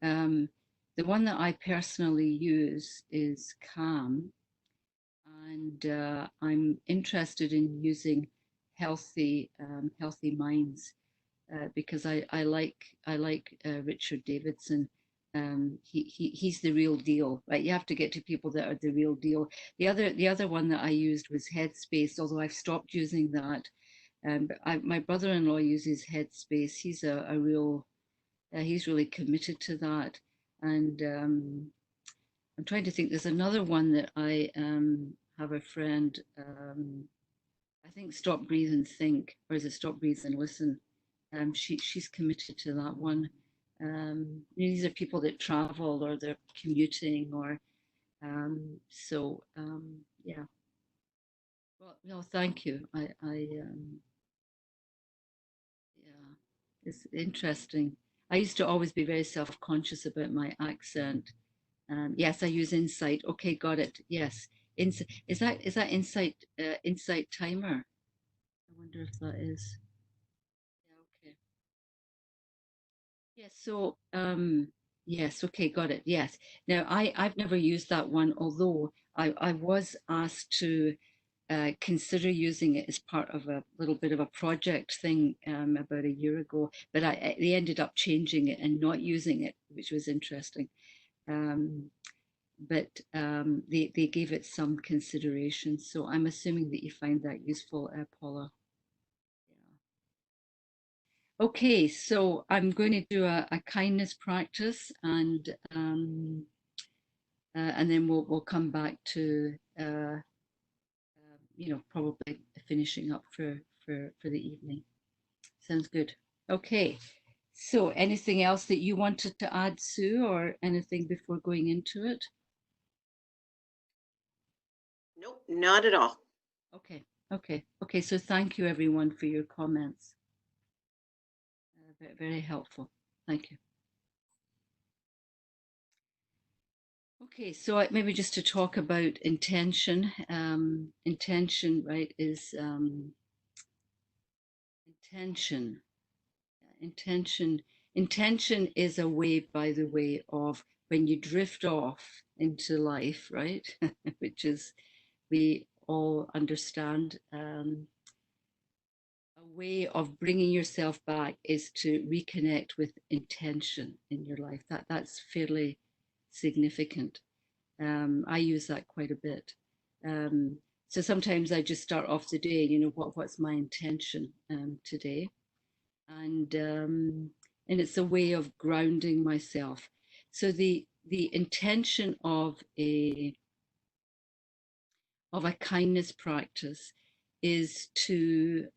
Um, the one that I personally use is Calm, and I'm interested in using Healthy Minds because I like Richard Davidson. He's the real deal, right? You have to get to people that are the real deal. The other one that I used was Headspace, although I've stopped using that. But my brother-in-law uses Headspace. He's really committed to that. And I'm trying to think. There's another one that I have a friend. I think Stop, Breathe, and Think, or is it Stop, Breathe, and Listen? She's committed to that one. These are people that travel or they're commuting, or yeah. Well, no, thank you. Yeah, it's interesting. I used to always be very self-conscious about my accent. Yes, I use Insight. Okay, got it. Yes, is that Insight Timer? I wonder if that is. Yeah, okay. Yes, so yes, okay, got it. Yes. Now I've never used that one, although I was asked to consider using it as part of a little bit of a project thing about a year ago, but they ended up changing it and not using it, which was interesting. Um, but they gave it some consideration, so I'm assuming that you find that useful, Paula. Yeah. Okay, so I'm going to do a kindness practice, and then we'll come back to probably finishing up for the evening. Sounds good. Okay. So anything else that you wanted to add, Sue, or anything before going into it? Nope, not at all. Okay. Okay. So thank you everyone for your comments. Very, very helpful. Thank you. Okay, so maybe just to talk about intention. Intention, right, is intention. Intention. Intention is a way, by the way, of when you drift off into life, right? Which is we all understand. A way of bringing yourself back is to reconnect with intention in your life. That's fairly significant. I use that quite a bit. Um, so sometimes I just start off the day, what's my intention today, and it's a way of grounding myself. So the intention of a kindness practice is to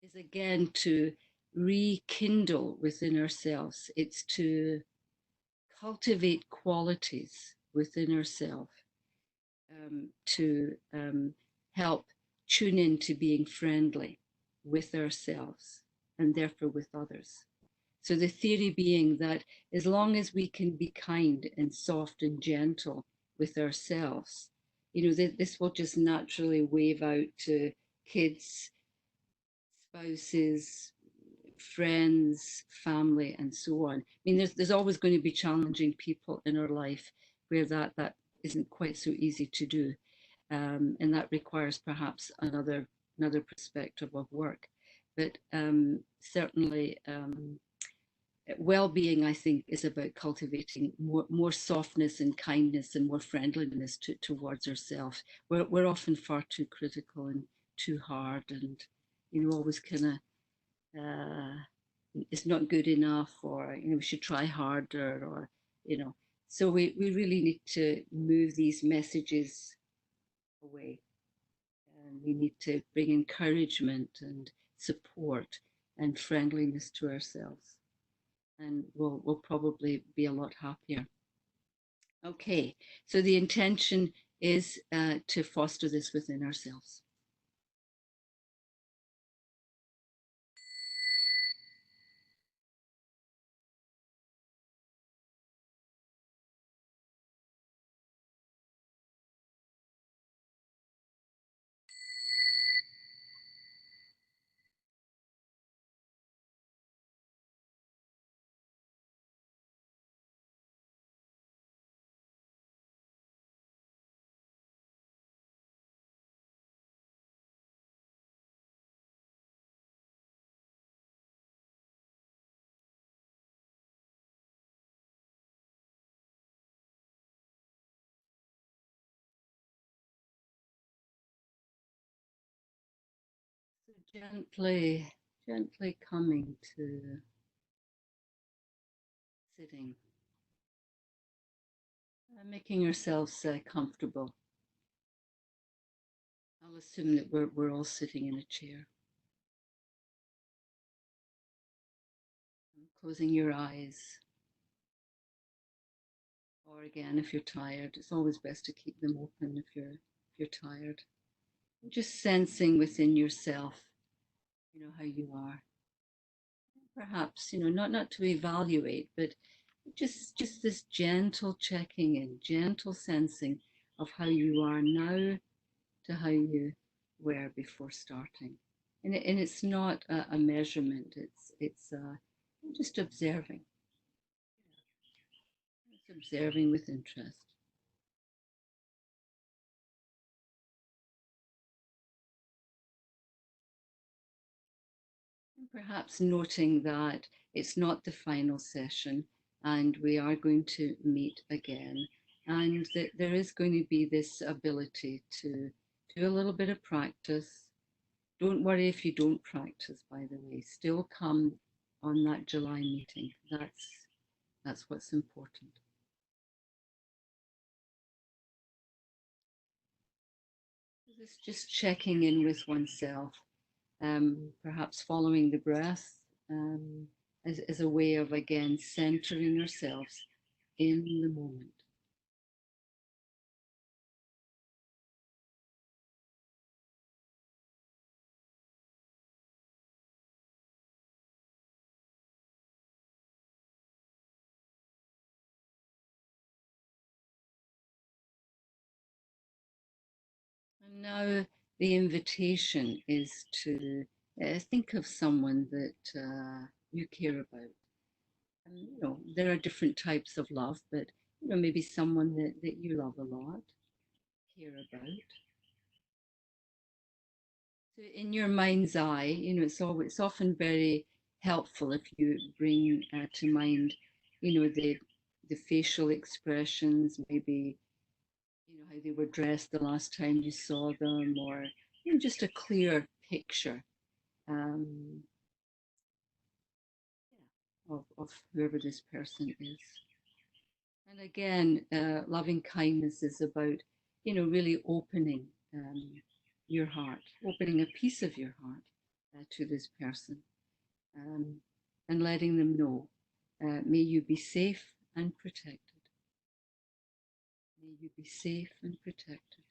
is again to rekindle within ourselves. It's to cultivate qualities within ourselves to help tune into being friendly with ourselves and therefore with others. So the theory being that as long as we can be kind and soft and gentle with ourselves, this will just naturally wave out to kids, spouses, friends, family, and so on. I mean, there's always going to be challenging people in our life where that isn't quite so easy to do, and that requires perhaps another perspective of work. But certainly, well-being, I think, is about cultivating more softness and kindness and more friendliness towards ourselves. We're often far too critical and too hard, and always kind of uh, it's not good enough, or we should try harder, or you know so we really need to move these messages away, and we need to bring encouragement and support and friendliness to ourselves, and we'll probably be a lot happier. Okay, so the intention is to foster this within ourselves. Gently, gently coming to sitting, making yourselves comfortable. I'll assume that we're all sitting in a chair. Closing your eyes. Or again, if you're tired, it's always best to keep them open if you're tired. Just sensing within yourself, how you are. Perhaps, not to evaluate, but just this gentle checking in, gentle sensing of how you are now to how you were before starting. And it's not a measurement, it's just observing. Just observing with interest. And perhaps noting that it's not the final session and we are going to meet again, and that there is going to be this ability to do a little bit of practice. Don't worry if you don't practice, by the way. Still come on that July meeting. That's what's important. This just checking in with oneself, perhaps following the breath as a way of again centering ourselves in the moment. And now the invitation is to think of someone that you care about. And, there are different types of love, but maybe someone that you love a lot, care about. So in your mind's eye, it's often very helpful if you bring to mind, the facial expressions, maybe how they were dressed the last time you saw them, or just a clear picture um, of whoever this person is. And again, loving kindness is about, really opening your heart, opening a piece of your heart to this person, um, and letting them know, may you be safe and protected. May you be safe and protected.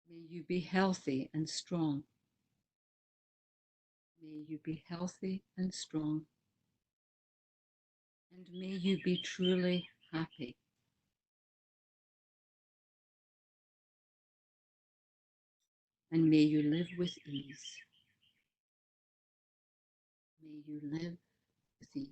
May you be healthy and strong. May you be healthy and strong. And may you be truly happy. And may you live with ease. May you live with ease.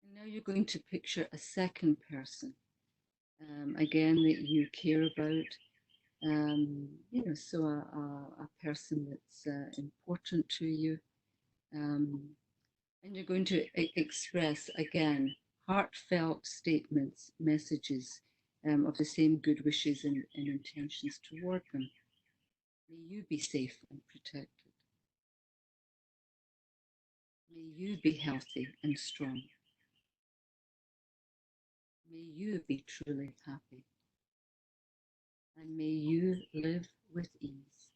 And now you're going to picture a second person, again, that you care about. So a person that's important to you. And you're going to express again heartfelt statements, messages of the same good wishes and intentions toward them. May you be safe and protected. May you be healthy and strong. May you be truly happy. And may you live with ease.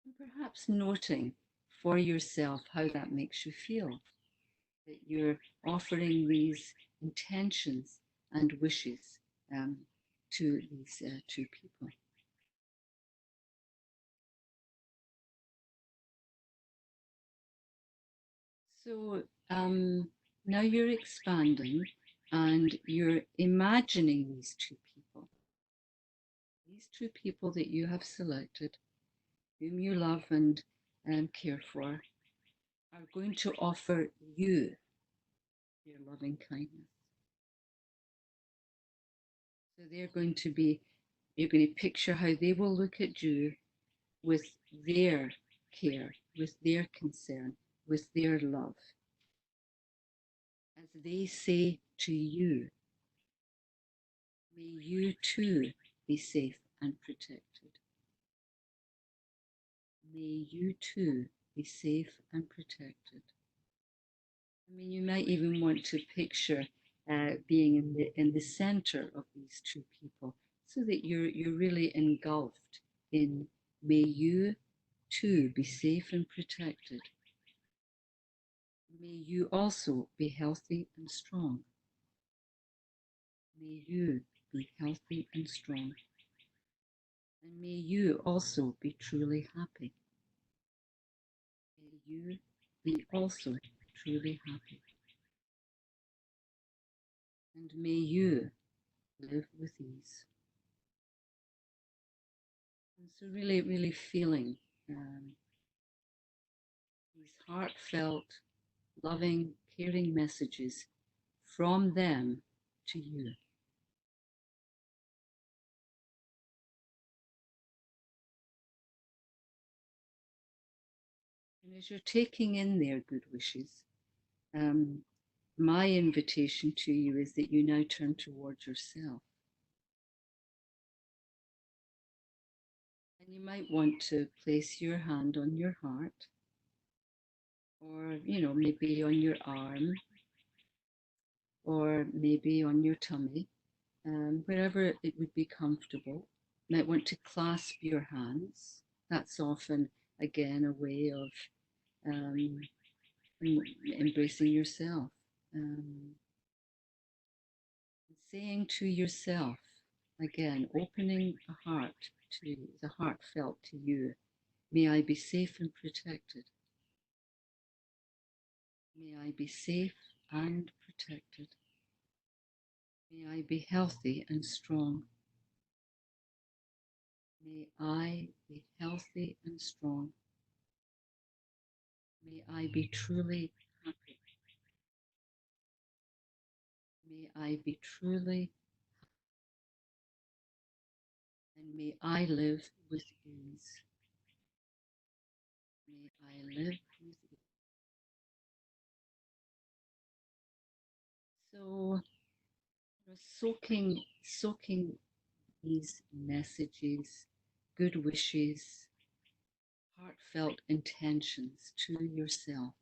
And perhaps noting for yourself how that makes you feel, that you're offering these intentions and wishes to these two people. So now you're expanding and you're imagining these two people that you have selected, whom you love and care for, are going to offer you their loving kindness. So they're going to be, you're going to picture how they will look at you with their care, with their concern, with their love, as they say to you, may you too be safe and protected. May you too be safe and protected. I mean, you might even want to picture being in the center of these two people, so that you're really engulfed in may you too be safe and protected. May you also be healthy and strong. May you be healthy and strong. And may you also be truly happy. May you be also truly happy. And may you live with ease. And so really, really feeling these heartfelt, loving, caring messages from them to you. And as you're taking in their good wishes, my invitation to you is that you now turn towards yourself. And you might want to place your hand on your heart, or, maybe on your arm, or maybe on your tummy, wherever it would be comfortable. You might want to clasp your hands. That's often, again, a way of um, embracing yourself. Saying to yourself, again, opening a heart to the heartfelt to you, may I be safe and protected. May I be safe and protected. May I be healthy and strong. May I be healthy and strong. May I be truly happy. May I be truly, and may I live with ease. May I live with ease. So, soaking these messages, good wishes, heartfelt intentions to yourself,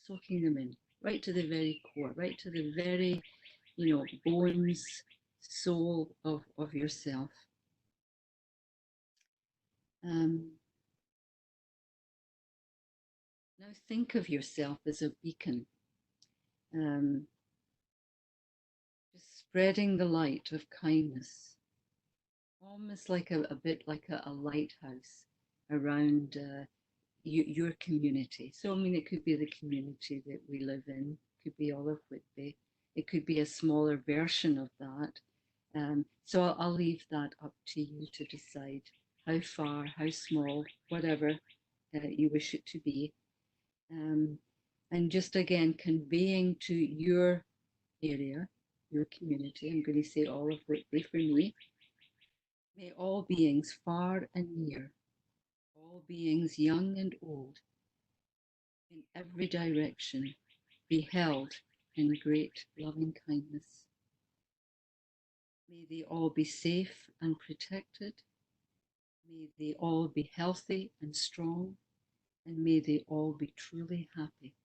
soaking them in right to the very core, right to the very, bones, soul of yourself. Um, Now think of yourself as a beacon, um, just spreading the light of kindness, almost like a bit like a lighthouse around your community. So, I mean, it could be the community that we live in, it could be all of Whitby, it could be a smaller version of that. So I'll leave that up to you to decide how far, how small, whatever you wish it to be. And just again, conveying to your area, your community, I'm going to say all of Whitby for me, may all beings far and near, all beings young and old, in every direction, be held in great loving kindness. May they all be safe and protected. May they all be healthy and strong. And may they all be truly happy.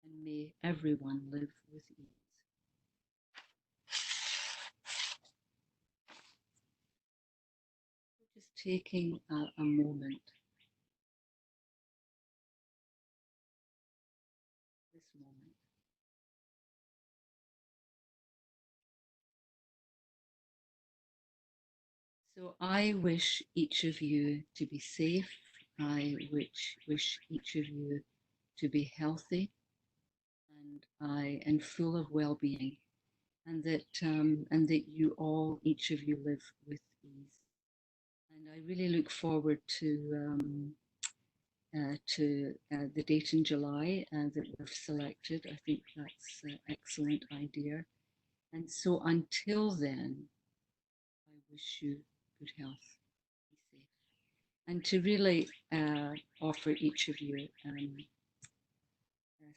And may everyone live with ease. Just taking a moment, this moment. So I wish each of you to be safe. I wish each of you to be healthy and full of well-being, and that you all, each of you, live with ease. And I really look forward to the date in July that we've selected. I think that's an excellent idea. And so until then, I wish you good health, be safe, and to really offer each of you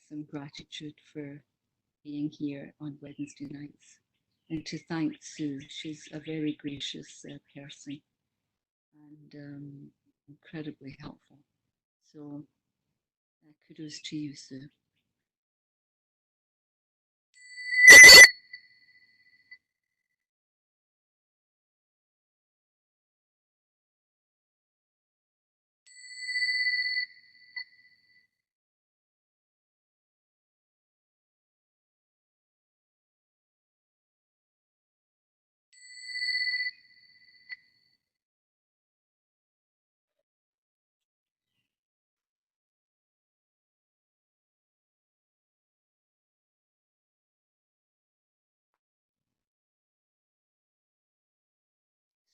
some gratitude for being here on Wednesday nights, and to thank Sue. She's a very gracious person and incredibly helpful. So kudos to you, Sue.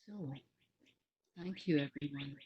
So, thank you, everyone.